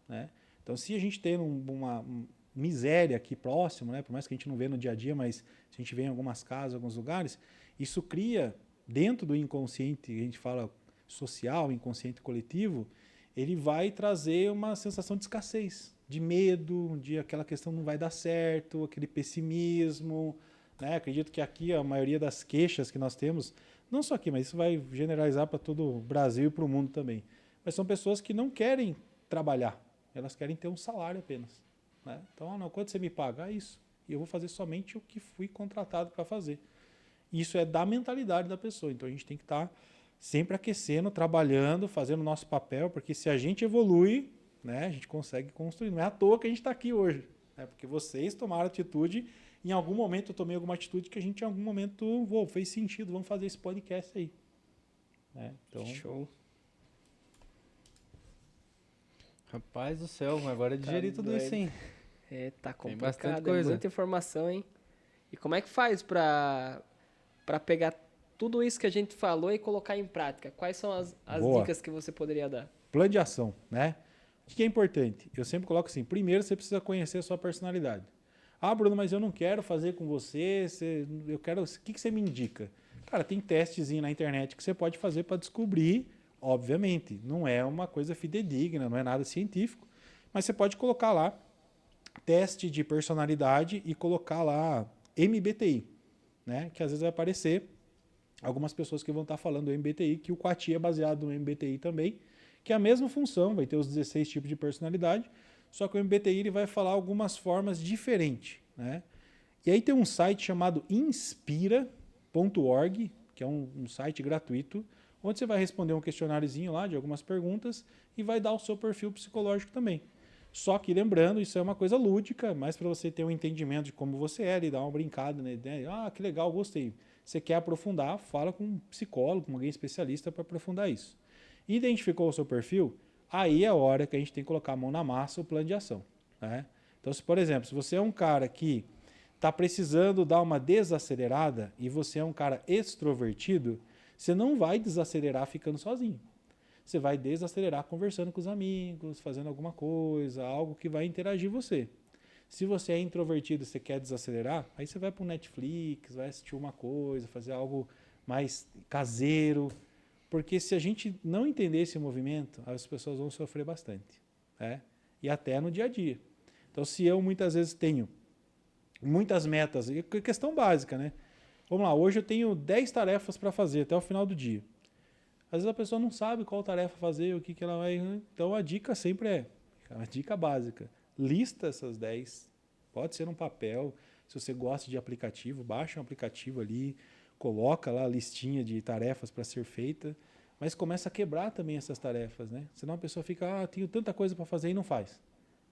né? Então, se a gente tem uma miséria aqui próximo, né, por mais que a gente não vê no dia a dia, mas se a gente vê em algumas casas, alguns lugares, isso cria dentro do inconsciente, a gente fala social, inconsciente coletivo, ele vai trazer uma sensação de escassez, de medo, de aquela questão não vai dar certo, aquele pessimismo, né? Acredito que aqui a maioria das queixas que nós temos, não só aqui, mas isso vai generalizar para todo o Brasil e para o mundo também. Mas são pessoas que não querem trabalhar, elas querem ter um salário apenas. Né? Então, não, quanto você me paga? Isso. E eu vou fazer somente o que fui contratado para fazer. Isso é da mentalidade da pessoa. Então, a gente tem que estar sempre aquecendo, trabalhando, fazendo o nosso papel, porque se a gente evolui, né, a gente consegue construir. Não é à toa que a gente está aqui hoje. Né? Porque vocês tomaram atitude. Em algum momento eu tomei alguma atitude que a gente em algum momento fez sentido, vamos fazer esse podcast aí. Né? Então, show. Rapaz do céu, agora é digerir tudo doido. isso, hein? Tá Tem bastante complicado, coisa. muita informação, hein? E como é que faz para pegar tudo isso que a gente falou e colocar em prática? Quais são as dicas que você poderia dar? Plano de ação, né? O que é importante? Eu sempre coloco assim, primeiro você precisa conhecer a sua personalidade. Bruno, mas eu não quero fazer com você, eu quero, o que você me indica? Cara, tem testezinho na internet que você pode fazer para descobrir, obviamente, não é uma coisa fidedigna, não é nada científico, mas você pode colocar lá teste de personalidade e colocar lá MBTI, né? Que às vezes vai aparecer algumas pessoas que vão estar falando do MBTI, que o Quati é baseado no MBTI também, que é a mesma função, vai ter os 16 tipos de personalidade, só que o MBTI ele vai falar algumas formas diferentes. Né? E aí tem um site chamado inspira.org, que é um site gratuito, onde você vai responder um questionáriozinho lá de algumas perguntas e vai dar o seu perfil psicológico também. Só que lembrando, isso é uma coisa lúdica, mais para você ter um entendimento de como você é e dar uma brincada, né? Ah, que legal, gostei. Você quer aprofundar, fala com um psicólogo, com alguém especialista para aprofundar isso. Identificou o seu perfil? Aí é a hora que a gente tem que colocar a mão na massa, o plano de ação. Né? Então, se, por exemplo, se você é um cara que está precisando dar uma desacelerada e você é um cara extrovertido, você não vai desacelerar ficando sozinho. Você vai desacelerar conversando com os amigos, fazendo alguma coisa, algo que vai interagir você. Se você é introvertido e você quer desacelerar, aí você vai para o Netflix, vai assistir uma coisa, fazer algo mais caseiro. Porque se a gente não entender esse movimento, as pessoas vão sofrer bastante. Né? E até no dia a dia. Então, se eu muitas vezes tenho muitas metas, e questão básica, né? Vamos lá, hoje eu tenho 10 tarefas para fazer até o final do dia. Às vezes a pessoa não sabe qual tarefa fazer, o que ela vai... Então a dica sempre é, a dica básica, lista essas 10, pode ser num papel, se você gosta de aplicativo, baixa um aplicativo ali, coloca lá a listinha de tarefas para ser feita, mas começa a quebrar também essas tarefas, né? Senão a pessoa fica, tenho tanta coisa para fazer e não faz.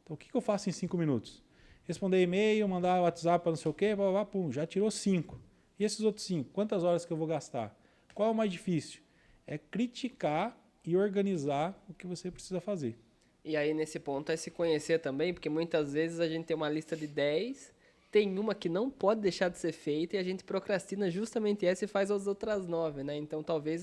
Então o que eu faço em 5 minutos? Responder e-mail, mandar WhatsApp para não sei o quê, blá, blá, pum, já tirou 5. E esses outros 5, quantas horas que eu vou gastar? Qual é o mais difícil? É criticar e organizar o que você precisa fazer. E aí, nesse ponto, é se conhecer também, porque muitas vezes a gente tem uma lista de 10, tem uma que não pode deixar de ser feita e a gente procrastina justamente essa e faz as outras 9, né? Então, talvez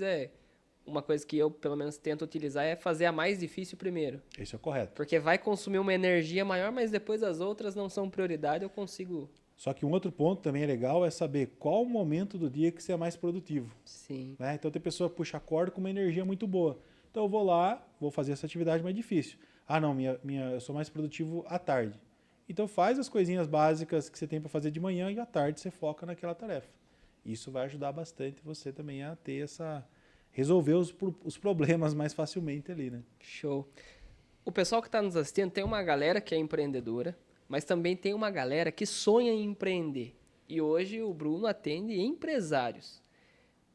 uma coisa que eu, pelo menos, tento utilizar é fazer a mais difícil primeiro. Isso é correto. Porque vai consumir uma energia maior, mas depois as outras não são prioridade, eu consigo... Só que um outro ponto também é legal é saber qual o momento do dia que você é mais produtivo. Sim. Né? Então tem pessoa que puxa a corda com uma energia muito boa. Então eu vou lá, vou fazer essa atividade mais difícil. Ah, não, eu sou mais produtivo à tarde. Então faz as coisinhas básicas que você tem para fazer de manhã e à tarde você foca naquela tarefa. Isso vai ajudar bastante você também a ter resolver os problemas mais facilmente ali, né? Show. O pessoal que está nos assistindo, tem uma galera que é empreendedora, mas também tem uma galera que sonha em empreender. E hoje o Bruno atende empresários.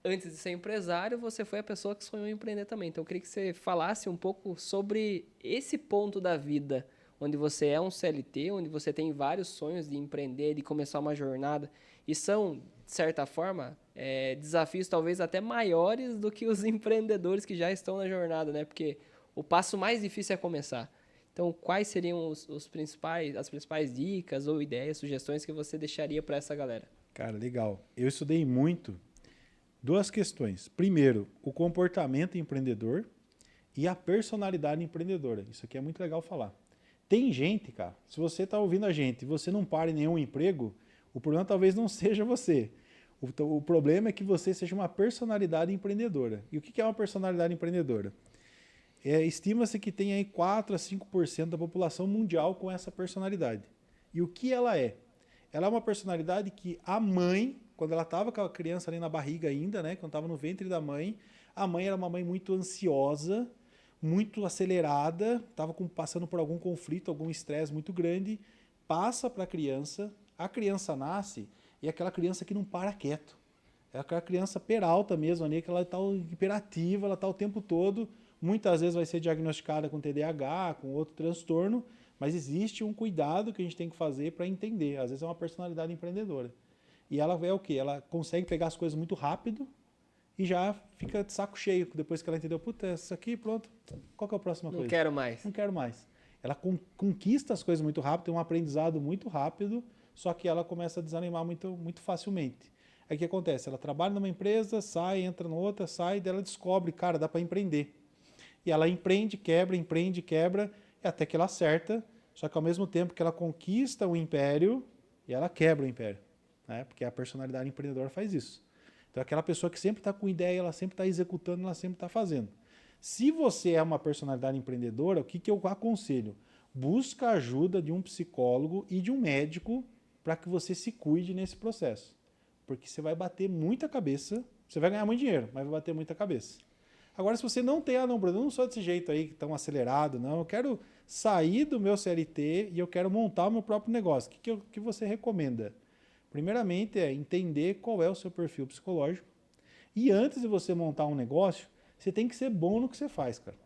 Antes de ser empresário, você foi a pessoa que sonhou em empreender também. Então eu queria que você falasse um pouco sobre esse ponto da vida, onde você é um CLT, onde você tem vários sonhos de empreender, de começar uma jornada. E são, de certa forma, desafios talvez até maiores do que os empreendedores que já estão na jornada, né? Porque o passo mais difícil é começar. Então, quais seriam as principais dicas ou ideias, sugestões que você deixaria para essa galera? Cara, legal. Eu estudei muito duas questões. Primeiro, o comportamento empreendedor e a personalidade empreendedora. Isso aqui é muito legal falar. Tem gente, cara, se você está ouvindo a gente e você não para em nenhum emprego, o problema talvez não seja você. O problema é que você seja uma personalidade empreendedora. E o que é uma personalidade empreendedora? Estima-se que tem aí 4 a 5% da população mundial com essa personalidade. E o que ela é? Ela é uma personalidade que a mãe, quando ela estava com a criança ali na barriga ainda, né, quando estava no ventre da mãe, a mãe era uma mãe muito ansiosa, muito acelerada, estava passando por algum conflito, algum estresse muito grande, passa para a criança nasce e é aquela criança que não para quieto. É aquela criança peralta mesmo ali, que ela está hiperativa, ela está o tempo todo. Muitas vezes vai ser diagnosticada com TDAH, com outro transtorno, mas existe um cuidado que a gente tem que fazer para entender. Às vezes é uma personalidade empreendedora. E ela é o quê? Ela consegue pegar as coisas muito rápido e já fica de saco cheio. Depois que ela entendeu, puta, isso aqui, pronto, qual que é a próxima coisa? Não quero mais. Não quero mais. Ela conquista as coisas muito rápido, tem um aprendizado muito rápido, só que ela começa a desanimar muito, muito facilmente. Aí o que acontece? Ela trabalha numa empresa, sai, entra na outra, sai, daí ela descobre, cara, dá para empreender. E ela empreende, quebra, e até que ela acerta, só que ao mesmo tempo que ela conquista o império, e ela quebra o império. Né? Porque a personalidade empreendedora faz isso. Então aquela pessoa que sempre está com ideia, ela sempre está executando, ela sempre está fazendo. Se você é uma personalidade empreendedora, o que eu aconselho? Busca a ajuda de um psicólogo e de um médico para que você se cuide nesse processo. Porque você vai bater muita cabeça, você vai ganhar muito dinheiro, mas vai bater muita cabeça. Agora, se você não tem, não, Bruno, eu não sou desse jeito aí, tão acelerado, não, eu quero sair do meu CLT e eu quero montar o meu próprio negócio. O que você recomenda? Primeiramente é entender qual é o seu perfil psicológico. E antes de você montar um negócio, você tem que ser bom no que você faz, cara.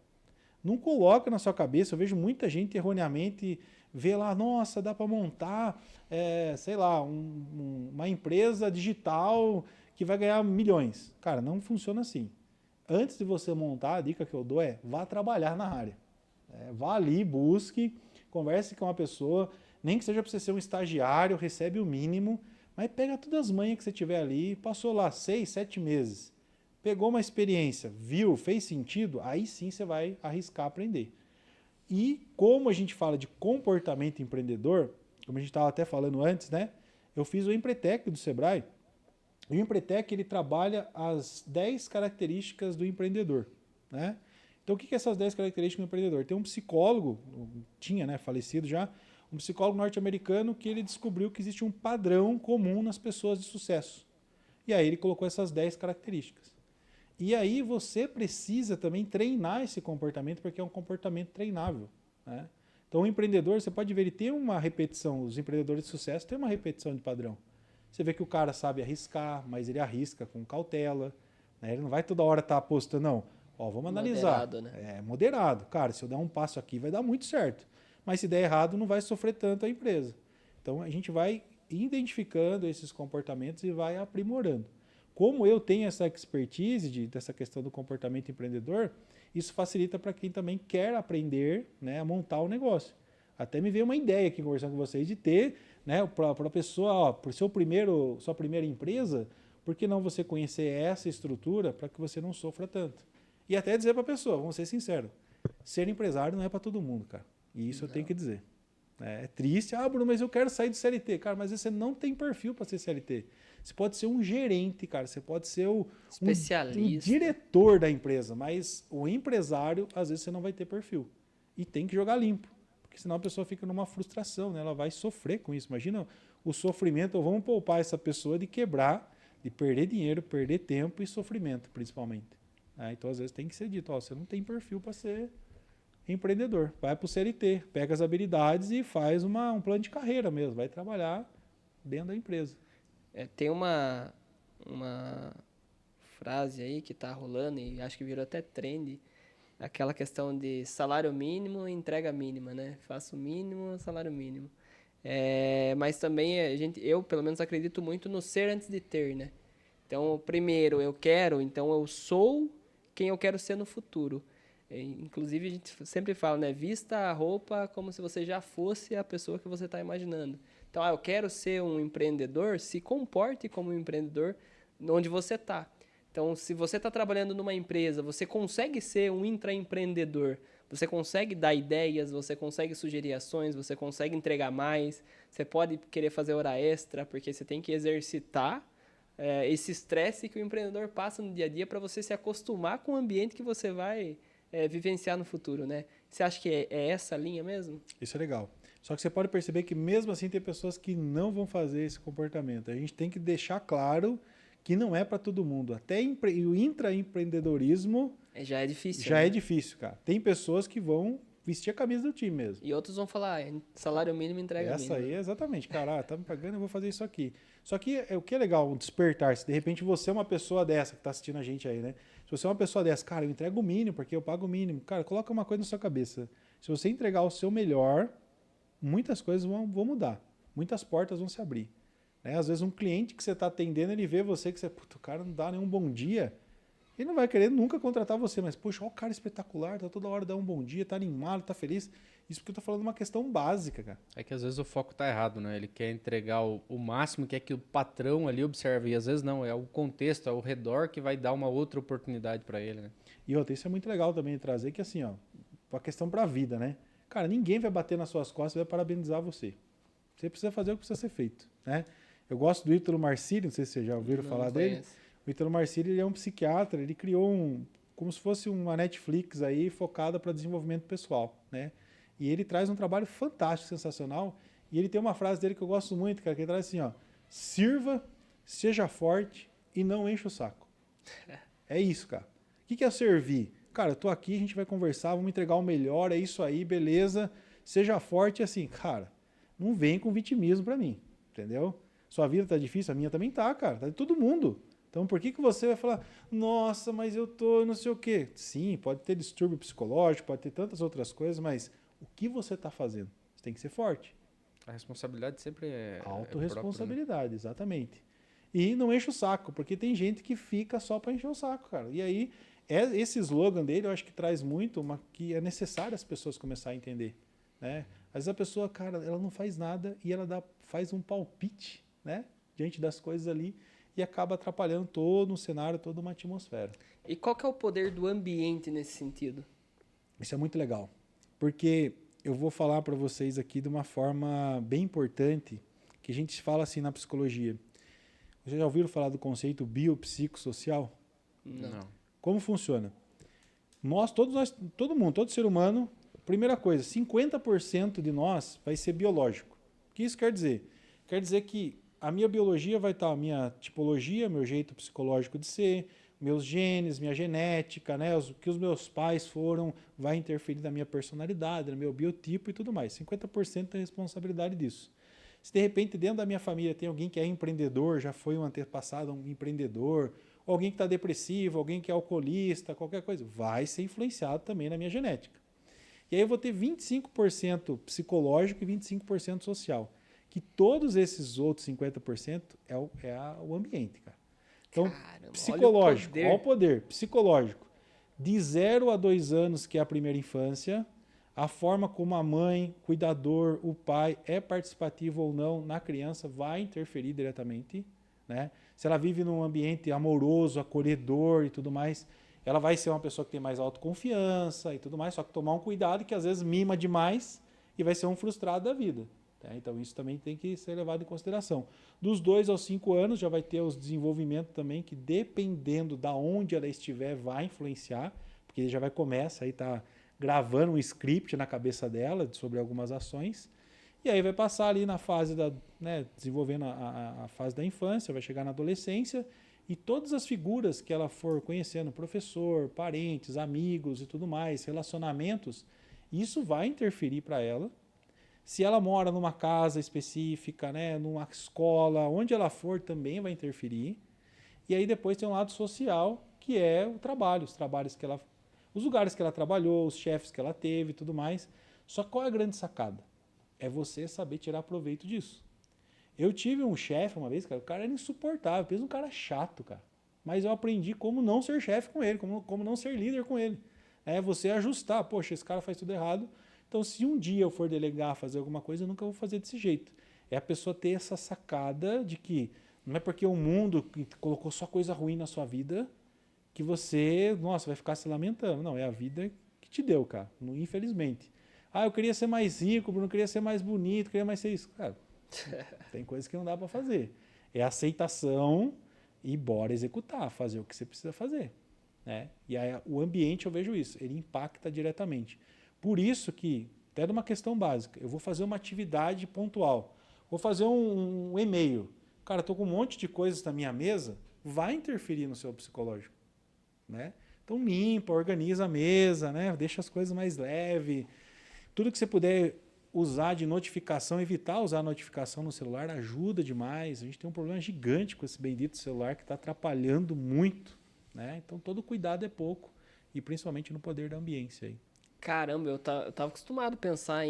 Não coloca na sua cabeça, eu vejo muita gente erroneamente vê lá, nossa, dá para montar, sei lá, uma empresa digital que vai ganhar milhões. Cara, não funciona assim. Antes de você montar, a dica que eu dou é, vá trabalhar na área. Vá ali, busque, converse com uma pessoa, nem que seja para você ser um estagiário, recebe o mínimo, mas pega todas as manhas que você tiver ali, passou lá 6, 7 meses, pegou uma experiência, viu, fez sentido, aí sim você vai arriscar aprender. E como a gente fala de comportamento empreendedor, como a gente estava até falando antes, né? Eu fiz o Empretec do Sebrae. O Empretec ele trabalha as 10 características do empreendedor, né? Então o que é essas 10 características do empreendedor? Tem um psicólogo, tinha, né, falecido já, um psicólogo norte-americano que ele descobriu que existe um padrão comum nas pessoas de sucesso. E aí ele colocou essas 10 características. E aí você precisa também treinar esse comportamento, porque é um comportamento treinável, né? Então o empreendedor, você pode ver, ele tem uma repetição, os empreendedores de sucesso têm uma repetição de padrão. Você vê que o cara sabe arriscar, mas ele arrisca com cautela, né? Ele não vai toda hora estar apostando, não. Ó, vamos analisar. Moderado, né? É moderado. Cara, se eu der um passo aqui vai dar muito certo. Mas se der errado, não vai sofrer tanto a empresa. Então a gente vai identificando esses comportamentos e vai aprimorando. Como eu tenho essa expertise dessa questão do comportamento empreendedor, isso facilita para quem também quer aprender, né, a montar o negócio. Até me veio uma ideia aqui conversando com vocês de ter, né, para a pessoa, ó, por sua primeira empresa, por que não você conhecer essa estrutura para que você não sofra tanto? E até dizer para a pessoa, vamos ser sinceros, ser empresário não é para todo mundo, cara. E isso eu tenho que dizer. É triste, Bruno, mas eu quero sair do CLT. Cara, mas você não tem perfil para ser CLT. Você pode ser um gerente, cara. Você pode ser um diretor da empresa. Mas o empresário, às vezes, você não vai ter perfil. E tem que jogar limpo. Porque senão a pessoa fica numa frustração, né? Ela vai sofrer com isso. Imagina o sofrimento. Vamos poupar essa pessoa de quebrar, de perder dinheiro, perder tempo e sofrimento, principalmente. Então, às vezes, tem que ser dito, você não tem perfil para ser empreendedor. Vai para o CLT, pega as habilidades e faz um plano de carreira mesmo. Vai trabalhar dentro da empresa. Tem uma frase aí que tá rolando e acho que virou até trend, aquela questão de salário mínimo e entrega mínima, né? Faço o mínimo, salário mínimo. Mas também eu pelo menos acredito muito no ser antes de ter, né? Então, primeiro eu quero, então eu sou quem eu quero ser no futuro. Inclusive a gente sempre fala, né? Vista a roupa como se você já fosse a pessoa que você está imaginando. Então, eu quero ser um empreendedor, se comporte como um empreendedor onde você está. Então, se você está trabalhando numa empresa, você consegue ser um intraempreendedor, você consegue dar ideias, você consegue sugerir ações, você consegue entregar mais, você pode querer fazer hora extra, porque você tem que exercitar esse estresse que o empreendedor passa no dia a dia para você se acostumar com o ambiente que você vai vivenciar no futuro, né? Você acha que é essa a linha mesmo? Isso é legal. Só que você pode perceber que mesmo assim tem pessoas que não vão fazer esse comportamento. A gente tem que deixar claro que não é para todo mundo. Até o intraempreendedorismo já é difícil. Já é difícil, cara. Tem pessoas que vão vestir a camisa do time mesmo. E outros vão falar, salário mínimo, entrega mínima. Essa aí, exatamente. Cara, tá me pagando, eu vou fazer isso aqui. Só que o que é legal, um despertar. Se de repente você é uma pessoa dessa que tá assistindo a gente aí, né? Se você é uma pessoa dessa, cara, eu entrego o mínimo porque eu pago o mínimo. Cara, coloca uma coisa na sua cabeça. Se você entregar o seu melhor, muitas coisas vão mudar. Muitas portas vão se abrir. Né? Às vezes um cliente que você está atendendo, ele vê você que você, puta, o cara não dá nenhum bom dia. Ele não vai querer nunca contratar você, mas, poxa, olha o cara espetacular, tá toda hora dando um bom dia, tá animado, tá feliz. Isso porque eu tô falando de uma questão básica, cara. É que às vezes o foco tá errado, né? Ele quer entregar o máximo, quer que o patrão ali observe, e às vezes não, é o contexto, é o redor que vai dar uma outra oportunidade para ele, né? E outra, isso é muito legal também de trazer, que assim, ó, uma questão pra vida, né? Cara, ninguém vai bater nas suas costas e vai parabenizar você. Você precisa fazer o que precisa ser feito, né? Eu gosto do Ítalo Marcilli, não sei se vocês já ouviram falar dele. O Ítalo Marcilli, ele é um psiquiatra, ele criou como se fosse uma Netflix aí focada para desenvolvimento pessoal, né? E ele traz um trabalho fantástico, sensacional. E ele tem uma frase dele que eu gosto muito, cara, que ele traz assim, ó: sirva, seja forte e não encha o saco. É isso, cara. O que é servir? Cara, eu tô aqui, a gente vai conversar, vamos entregar o melhor, é isso aí, beleza. Seja forte assim, cara, não vem com vitimismo pra mim, entendeu? Sua vida tá difícil, a minha também tá, cara, tá de todo mundo. Então, por que você vai falar, nossa, mas eu tô não sei o quê? Sim, pode ter distúrbio psicológico, pode ter tantas outras coisas, mas o que você está fazendo? Você tem que ser forte. A responsabilidade sempre é Autorresponsabilidade, exatamente. E não enche o saco, porque tem gente que fica só para encher o saco, cara. E aí, esse slogan dele, eu acho que traz muito que é necessário as pessoas começarem a entender, né? Às vezes a pessoa, cara, ela não faz nada e ela faz um palpite, né? Diante das coisas ali e acaba atrapalhando todo um cenário, toda uma atmosfera. E qual que é o poder do ambiente nesse sentido? Isso é muito legal, porque eu vou falar para vocês aqui de uma forma bem importante, que a gente fala assim na psicologia. Vocês já ouviram falar do conceito biopsicossocial? Não. Como funciona? Todo mundo, todo ser humano, primeira coisa, 50% de nós vai ser biológico. O que isso quer dizer? Quer dizer que a minha biologia vai estar a minha tipologia, meu jeito psicológico de ser, meus genes, minha genética, né, o que os meus pais foram, vai interferir na minha personalidade, no meu biotipo e tudo mais. 50% é responsabilidade disso. Se de repente dentro da minha família tem alguém que é empreendedor, já foi um antepassado, um empreendedor, ou alguém que está depressivo, alguém que é alcoolista, qualquer coisa, vai ser influenciado também na minha genética. E aí eu vou ter 25% psicológico e 25% social. Que todos esses outros 50% é o ambiente, cara. Então, Caramba, psicológico, olha o poder, psicológico. De 0 a 2 anos, que é a primeira infância, a forma como a mãe, cuidador, o pai é participativo ou não na criança vai interferir diretamente, né? Se ela vive num ambiente amoroso, acolhedor e tudo mais, ela vai ser uma pessoa que tem mais autoconfiança e tudo mais, só que tomar um cuidado que às vezes mima demais e vai ser um frustrado da vida. Tá? Então isso também tem que ser levado em consideração. Dos 2 aos 5 anos já vai ter os desenvolvimentos também que dependendo da onde ela estiver vai influenciar, porque já vai começar aí tá gravando um script na cabeça dela sobre algumas ações. E aí vai passar ali na fase desenvolvendo a fase da infância, vai chegar na adolescência e todas as figuras que ela for conhecendo, professor, parentes, amigos e tudo mais, relacionamentos, isso vai interferir para ela. Se ela mora numa casa específica, né, numa escola, onde ela for também vai interferir. E aí depois tem um lado social, que é o trabalho, os lugares que ela trabalhou, os chefes que ela teve e tudo mais. Só qual é a grande sacada? É você saber tirar proveito disso. Eu tive um chefe uma vez, cara, o cara era insuportável, fez um cara chato, cara. Mas eu aprendi como não ser chefe com ele, como não ser líder com ele. É você ajustar, poxa, esse cara faz tudo errado. Então, se um dia eu for delegar, fazer alguma coisa, eu nunca vou fazer desse jeito. É a pessoa ter essa sacada de que não é porque o mundo colocou só coisa ruim na sua vida que você, nossa, vai ficar se lamentando. Não, é a vida que te deu, cara, infelizmente. Ah, eu queria ser mais rico, não queria ser mais bonito, queria mais ser isso. Cara, tem coisas que não dá para fazer. É aceitação e bora executar, fazer o que você precisa fazer. Né? E aí, o ambiente, eu vejo isso, ele impacta diretamente. Por isso que, até de uma questão básica, eu vou fazer uma atividade pontual, vou fazer um e-mail. Cara, estou com um monte de coisas na minha mesa, vai interferir no seu psicológico. Né? Então limpa, organiza a mesa, né? Deixa as coisas mais leves. Tudo que você puder usar de notificação, evitar usar notificação no celular, ajuda demais. A gente tem um problema gigante com esse bendito celular que está atrapalhando muito. Né? Então todo cuidado é pouco, e principalmente no poder da ambiência. Aí. Caramba, eu tava acostumado a pensar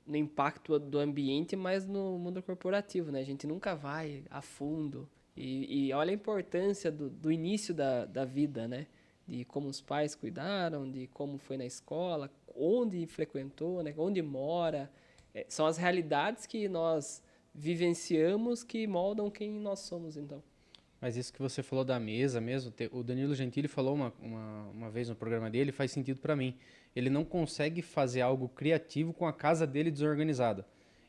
no impacto do ambiente, mas no mundo corporativo, né? A gente nunca vai a fundo. E olha a importância do início da vida, né? De como os pais cuidaram, de como foi na escola, onde frequentou, né? Onde mora. São as realidades que nós vivenciamos que moldam quem nós somos, então. Mas isso que você falou da mesa mesmo, o Danilo Gentili falou uma vez no programa dele, faz sentido para mim. Ele não consegue fazer algo criativo com a casa dele desorganizada.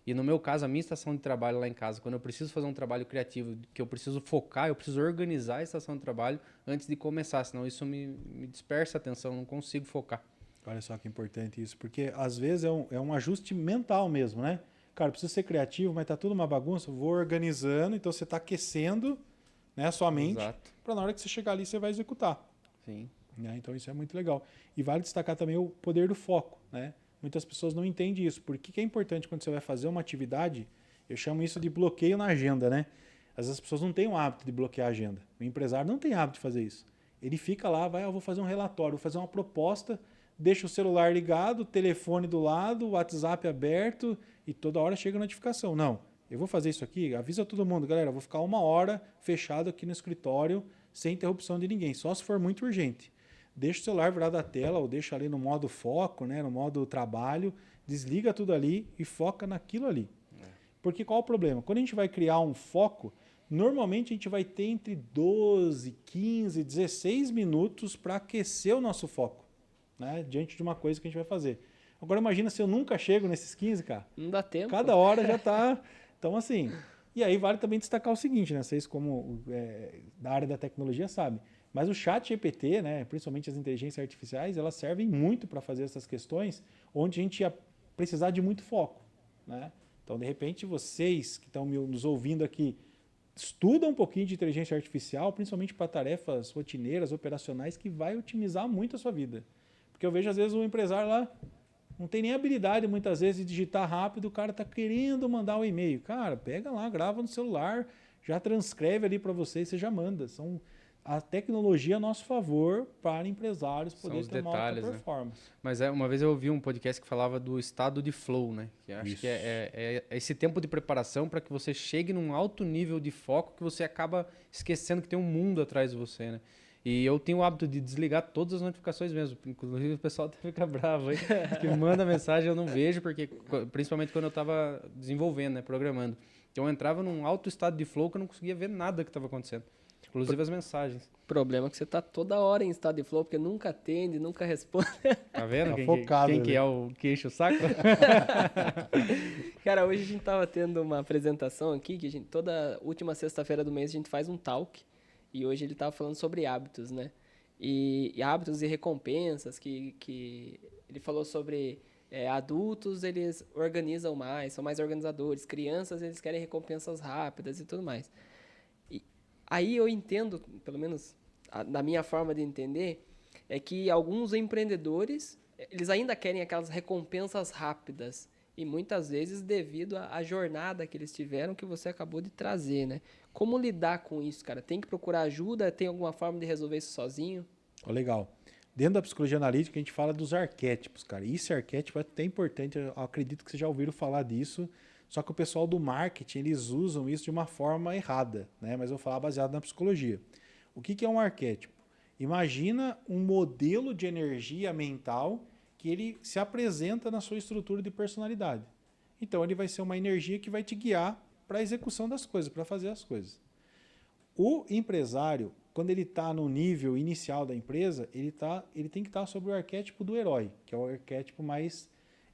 E no meu caso, a minha estação de trabalho lá em casa, quando eu preciso fazer um trabalho criativo, que eu preciso focar, eu preciso organizar a estação de trabalho antes de começar, senão isso me dispersa a atenção, eu não consigo focar. Olha só que importante isso, porque às vezes é um ajuste mental mesmo, né? Cara, precisa ser criativo, mas tá tudo uma bagunça, vou organizando, então você está aquecendo, né, a sua mente, para na hora que você chegar ali você vai executar. Sim. Né? Então isso é muito legal. E vale destacar também o poder do foco, né? Muitas pessoas não entendem isso. Por que é importante quando você vai fazer uma atividade? Eu chamo isso de bloqueio na agenda, né? Às vezes as pessoas não têm o hábito de bloquear a agenda. O empresário não tem hábito de fazer isso. Ele fica lá, eu vou fazer um relatório, vou fazer uma proposta, deixa o celular ligado, o telefone do lado, o WhatsApp aberto e toda hora chega a notificação. Não, eu vou fazer isso aqui, avisa todo mundo, galera, eu vou ficar 1 hora fechado aqui no escritório, sem interrupção de ninguém, só se for muito urgente. Deixa o celular virado da tela ou deixa ali no modo foco, né, no modo trabalho, desliga tudo ali e foca naquilo ali. Porque qual o problema? Quando a gente vai criar um foco, normalmente a gente vai ter entre 12, 15, 16 minutos para aquecer o nosso foco, né, diante de uma coisa que a gente vai fazer. Agora imagina se eu nunca chego nesses 15, cara. Não dá tempo. Cada hora já está... Então, assim... E aí vale também destacar o seguinte, né? Vocês, como da área da tecnologia, sabem. Mas o chat GPT, né, principalmente as inteligências artificiais, elas servem muito para fazer essas questões onde a gente ia precisar de muito foco, né? Então, de repente, vocês que estão nos ouvindo aqui, estudam um pouquinho de inteligência artificial, principalmente para tarefas rotineiras, operacionais, que vai otimizar muito a sua vida. Porque eu vejo, às vezes, um empresário lá não tem nem habilidade, muitas vezes, de digitar rápido, o cara está querendo mandar um e-mail. Cara, pega lá, grava no celular, já transcreve ali para você e você já manda. A tecnologia a nosso favor para empresários poderem ter uma alta performance. Né? Mas uma vez eu ouvi um podcast que falava do estado de flow, né? Que acho que é esse tempo de preparação para que você chegue num alto nível de foco que você acaba esquecendo que tem um mundo atrás de você, né? E eu tenho o hábito de desligar todas as notificações mesmo. Inclusive o pessoal até fica bravo aí, que manda mensagem eu não vejo, porque principalmente quando eu estava desenvolvendo, né, programando. Então eu entrava num alto estado de flow que eu não conseguia ver nada que estava acontecendo. Inclusive as mensagens. O problema é que você tá toda hora em estado de flow, porque nunca atende, nunca responde. Tá vendo Tá quem, focado, quem que é o que enche o saco? Cara, hoje a gente tava tendo uma apresentação aqui, que toda última sexta-feira do mês a gente faz um talk. E hoje ele tava falando sobre hábitos, né? E hábitos e recompensas, que ele falou sobre adultos, eles organizam mais, são mais organizadores. Crianças, eles querem recompensas rápidas e tudo mais. Aí eu entendo, pelo menos na minha forma de entender, é que alguns empreendedores, eles ainda querem aquelas recompensas rápidas. E muitas vezes devido à jornada que eles tiveram, que você acabou de trazer, né? Como lidar com isso, cara? Tem que procurar ajuda? Tem alguma forma de resolver isso sozinho? Legal. Dentro da psicologia analítica, a gente fala dos arquétipos, cara. E esse arquétipo é até importante, eu acredito que vocês já ouviram falar disso. Só que o pessoal do marketing, eles usam isso de uma forma errada, né? Mas eu vou falar baseado na psicologia. O que é um arquétipo? Imagina um modelo de energia mental que ele se apresenta na sua estrutura de personalidade. Então, ele vai ser uma energia que vai te guiar para a execução das coisas, para fazer as coisas. O empresário, quando ele está no nível inicial da empresa, ele tem que estar sobre o arquétipo do herói, que é o arquétipo mais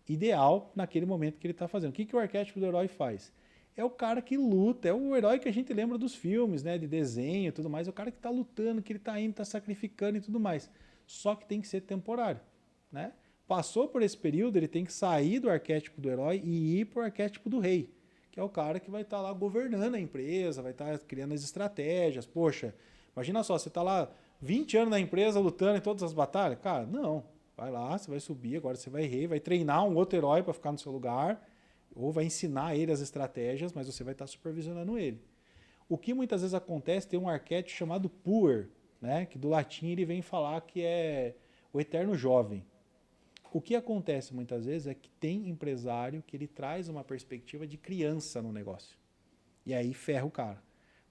ideal naquele momento que ele está fazendo. O que o arquétipo do herói faz? É o cara que luta, é o herói que a gente lembra dos filmes, né, de desenho e tudo mais, é o cara que está lutando, que ele está indo, está sacrificando e tudo mais. Só que tem que ser temporário, né? Passou por esse período, ele tem que sair do arquétipo do herói e ir para o arquétipo do rei, que é o cara que vai estar lá governando a empresa, vai estar criando as estratégias. Poxa, imagina só, você está lá 20 anos na empresa lutando em todas as batalhas? Cara, não. Vai lá, você vai subir, agora você vai rei, vai treinar um outro herói para ficar no seu lugar, ou vai ensinar ele as estratégias, mas você vai estar supervisionando ele. O que muitas vezes acontece, tem um arquétipo chamado puer, né, que do latim ele vem falar que é o eterno jovem. O que acontece muitas vezes é que tem empresário que ele traz uma perspectiva de criança no negócio. E aí ferra o cara.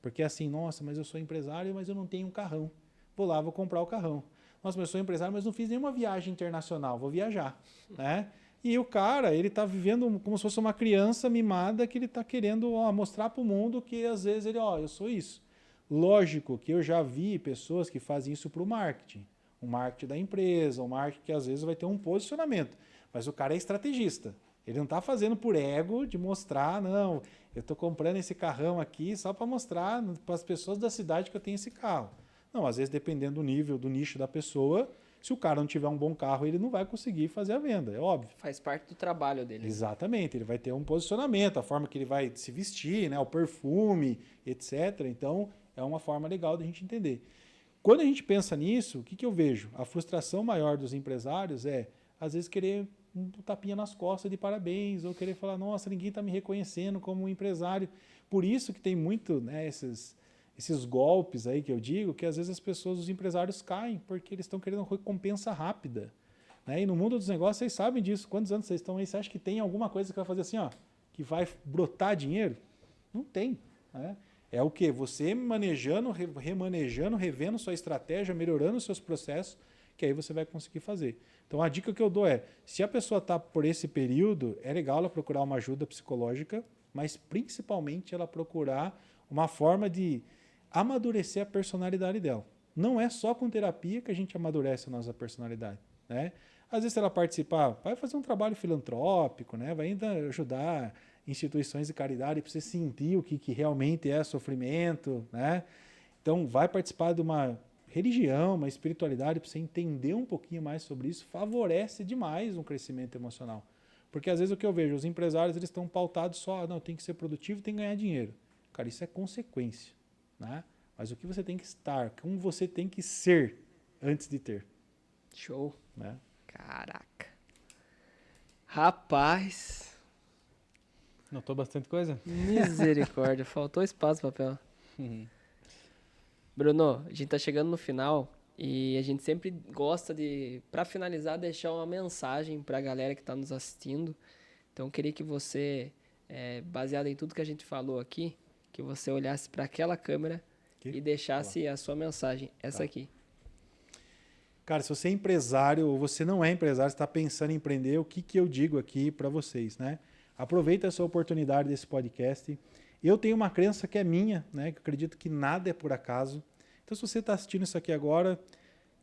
Porque assim, nossa, mas eu sou empresário, mas eu não tenho um carrão. Vou lá, vou comprar o carrão. Nossa, mas eu sou empresário, mas não fiz nenhuma viagem internacional, vou viajar, né? E o cara, ele está vivendo como se fosse uma criança mimada que ele está querendo mostrar para o mundo que às vezes ele, eu sou isso. Lógico que eu já vi pessoas que fazem isso para o marketing. O marketing da empresa, o marketing que às vezes vai ter um posicionamento. Mas o cara é estrategista. Ele não está fazendo por ego de mostrar, não, eu estou comprando esse carrão aqui só para mostrar para as pessoas da cidade que eu tenho esse carro. Não, às vezes dependendo do nível, do nicho da pessoa, se o cara não tiver um bom carro, ele não vai conseguir fazer a venda, é óbvio. Faz parte do trabalho dele. Exatamente, ele vai ter um posicionamento, a forma que ele vai se vestir, né, o perfume, etc. Então, é uma forma legal de a gente entender. Quando a gente pensa nisso, o que eu vejo? A frustração maior dos empresários é, às vezes, querer um tapinha nas costas de parabéns, ou querer falar, nossa, ninguém está me reconhecendo como um empresário. Por isso que tem muito, né, esses golpes aí que eu digo, que às vezes as pessoas, os empresários caem, porque eles estão querendo recompensa rápida. Né? E no mundo dos negócios, vocês sabem disso. Quantos anos vocês estão aí? Você acha que tem alguma coisa que vai fazer assim, ó, que vai brotar dinheiro? Não tem. Né? É o quê? Você manejando, remanejando, revendo sua estratégia, melhorando os seus processos, que aí você vai conseguir fazer. Então a dica que eu dou é, se a pessoa está por esse período, é legal ela procurar uma ajuda psicológica, mas principalmente ela procurar uma forma de amadurecer a personalidade dela. Não é só com terapia que a gente amadurece a nossa personalidade. Né? Às vezes, se ela participar, vai fazer um trabalho filantrópico, né? Vai ainda ajudar instituições de caridade para você sentir o que realmente é sofrimento. Né? Então, vai participar de uma religião, uma espiritualidade, para você entender um pouquinho mais sobre isso, favorece demais um crescimento emocional. Porque às vezes o que eu vejo, os empresários eles estão pautados só, não, tem que ser produtivo, tem que ganhar dinheiro. Cara, isso é consequência. Né? Mas o que você tem que estar, como você tem que ser antes de ter. Show. Né? Caraca. Rapaz. Notou bastante coisa? Misericórdia. Faltou espaço, papel. Bruno, a gente tá chegando no final e a gente sempre gosta de, para finalizar, deixar uma mensagem pra galera que tá nos assistindo. Então, eu queria que você, baseado em tudo que a gente falou aqui, que você olhasse para aquela câmera e deixasse a sua mensagem. Essa aqui. Cara, se você é empresário ou você não é empresário, está pensando em empreender, o que eu digo aqui para vocês, né? Aproveita essa oportunidade desse podcast. Eu tenho uma crença que é minha, né? Que eu acredito que nada é por acaso. Então, se você está assistindo isso aqui agora,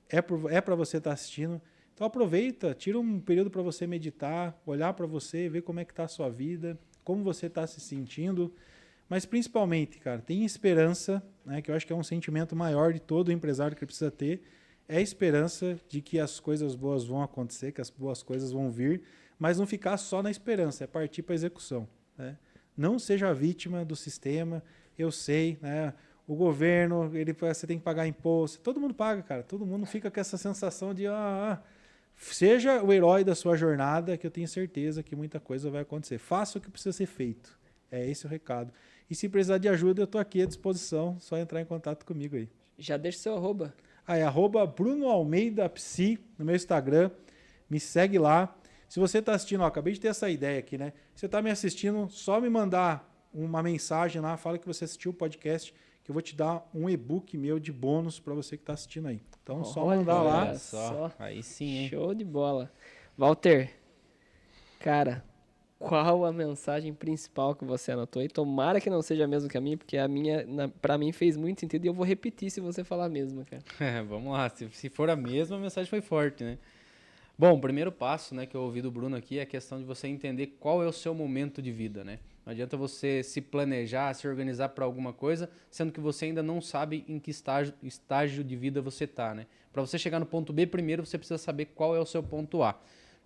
é para você estar assistindo. Então, aproveita, tira um período para você meditar, olhar para você, ver como é que está a sua vida, como você está se sentindo. Mas, principalmente, cara, tenha esperança, né? Que eu acho que é um sentimento maior de todo empresário que precisa ter. É a esperança de que as coisas boas vão acontecer, que as boas coisas vão vir, mas não ficar só na esperança, é partir para a execução. Né? Não seja vítima do sistema, eu sei, né? O governo, você tem que pagar imposto, todo mundo paga, cara, todo mundo fica com essa sensação de seja o herói da sua jornada, que eu tenho certeza que muita coisa vai acontecer. Faça o que precisa ser feito, é esse o recado. E se precisar de ajuda, eu estou aqui à disposição, só entrar em contato comigo aí. Já deixa seu arroba. É @Bruno Almeida Psi no meu Instagram. Me segue lá. Se você está assistindo, acabei de ter essa ideia aqui, né? Se você está me assistindo, só me mandar uma mensagem lá, fala que você assistiu o podcast, que eu vou te dar um e-book meu de bônus para você que está assistindo aí. Então, só mandar lá. Olha só. Aí sim, hein? Show de bola. Walter, cara, qual a mensagem principal que você anotou? E tomara que não seja a mesma que a minha, porque a minha, pra mim, fez muito sentido e eu vou repetir se você falar a mesma, cara. Vamos lá. Se for a mesma, a mensagem foi forte, né? Bom, o primeiro passo, né, que eu ouvi do Bruno aqui é a questão de você entender qual é o seu momento de vida, né? Não adianta você se planejar, se organizar para alguma coisa, sendo que você ainda não sabe em que estágio de vida você está, né? Para você chegar no ponto B, primeiro você precisa saber qual é o seu ponto A.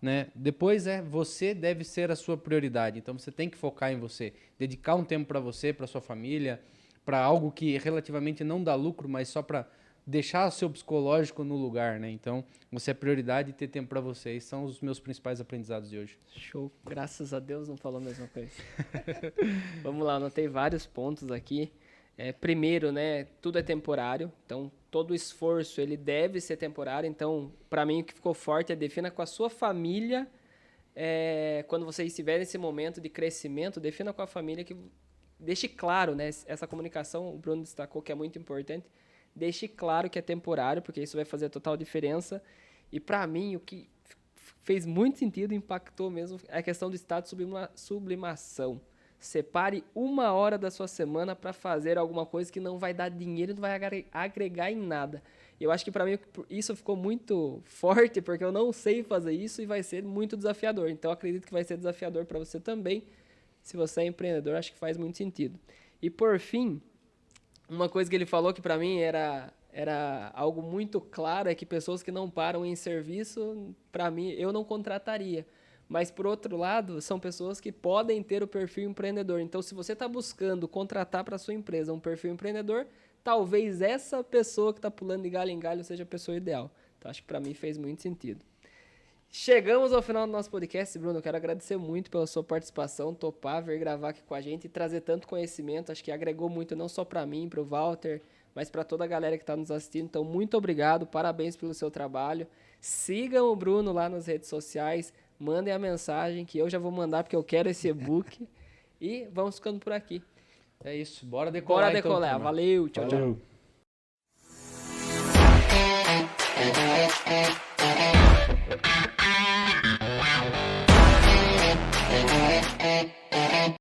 Né? Depois você deve ser a sua prioridade, então você tem que focar em você, dedicar um tempo para você, para sua família, para algo que relativamente não dá lucro, mas só para deixar o seu psicológico no lugar, né? Então você é prioridade e ter tempo para você. Esses são os meus principais aprendizados de hoje. Show, graças a Deus não falou a mesma coisa. Vamos lá, anotei vários pontos aqui. Primeiro, né, tudo é temporário, então todo esforço ele deve ser temporário. Então, para mim o que ficou forte é defina com a sua família, quando você estiver nesse momento de crescimento, defina com a família que deixe claro, né, essa comunicação, o Bruno destacou que é muito importante, deixe claro que é temporário, porque isso vai fazer total diferença. E para mim o que fez muito sentido, impactou mesmo, é a questão do estado de sublimação. Separe 1 hora da sua semana para fazer alguma coisa que não vai dar dinheiro e não vai agregar em nada. Eu acho que para mim isso ficou muito forte, porque eu não sei fazer isso e vai ser muito desafiador. Então, eu acredito que vai ser desafiador para você também. Se você é empreendedor, acho que faz muito sentido. E, por fim, uma coisa que ele falou que para mim era algo muito claro, é que pessoas que não param em serviço, para mim, eu não contrataria. Mas, por outro lado, são pessoas que podem ter o perfil empreendedor. Então, se você está buscando contratar para a sua empresa um perfil empreendedor, talvez essa pessoa que está pulando de galho em galho seja a pessoa ideal. Então, acho que para mim fez muito sentido. Chegamos ao final do nosso podcast, Bruno. Eu quero agradecer muito pela sua participação, topar, vir gravar aqui com a gente e trazer tanto conhecimento. Acho que agregou muito, não só para mim, para o Walter, mas para toda a galera que está nos assistindo. Então, muito obrigado, parabéns pelo seu trabalho. Sigam o Bruno lá nas redes sociais, mandem a mensagem que eu já vou mandar porque eu quero esse e-book. E vamos ficando por aqui. É isso, bora decolar. Bora decolar. Então, Valeu, tchau, Valeu. tchau.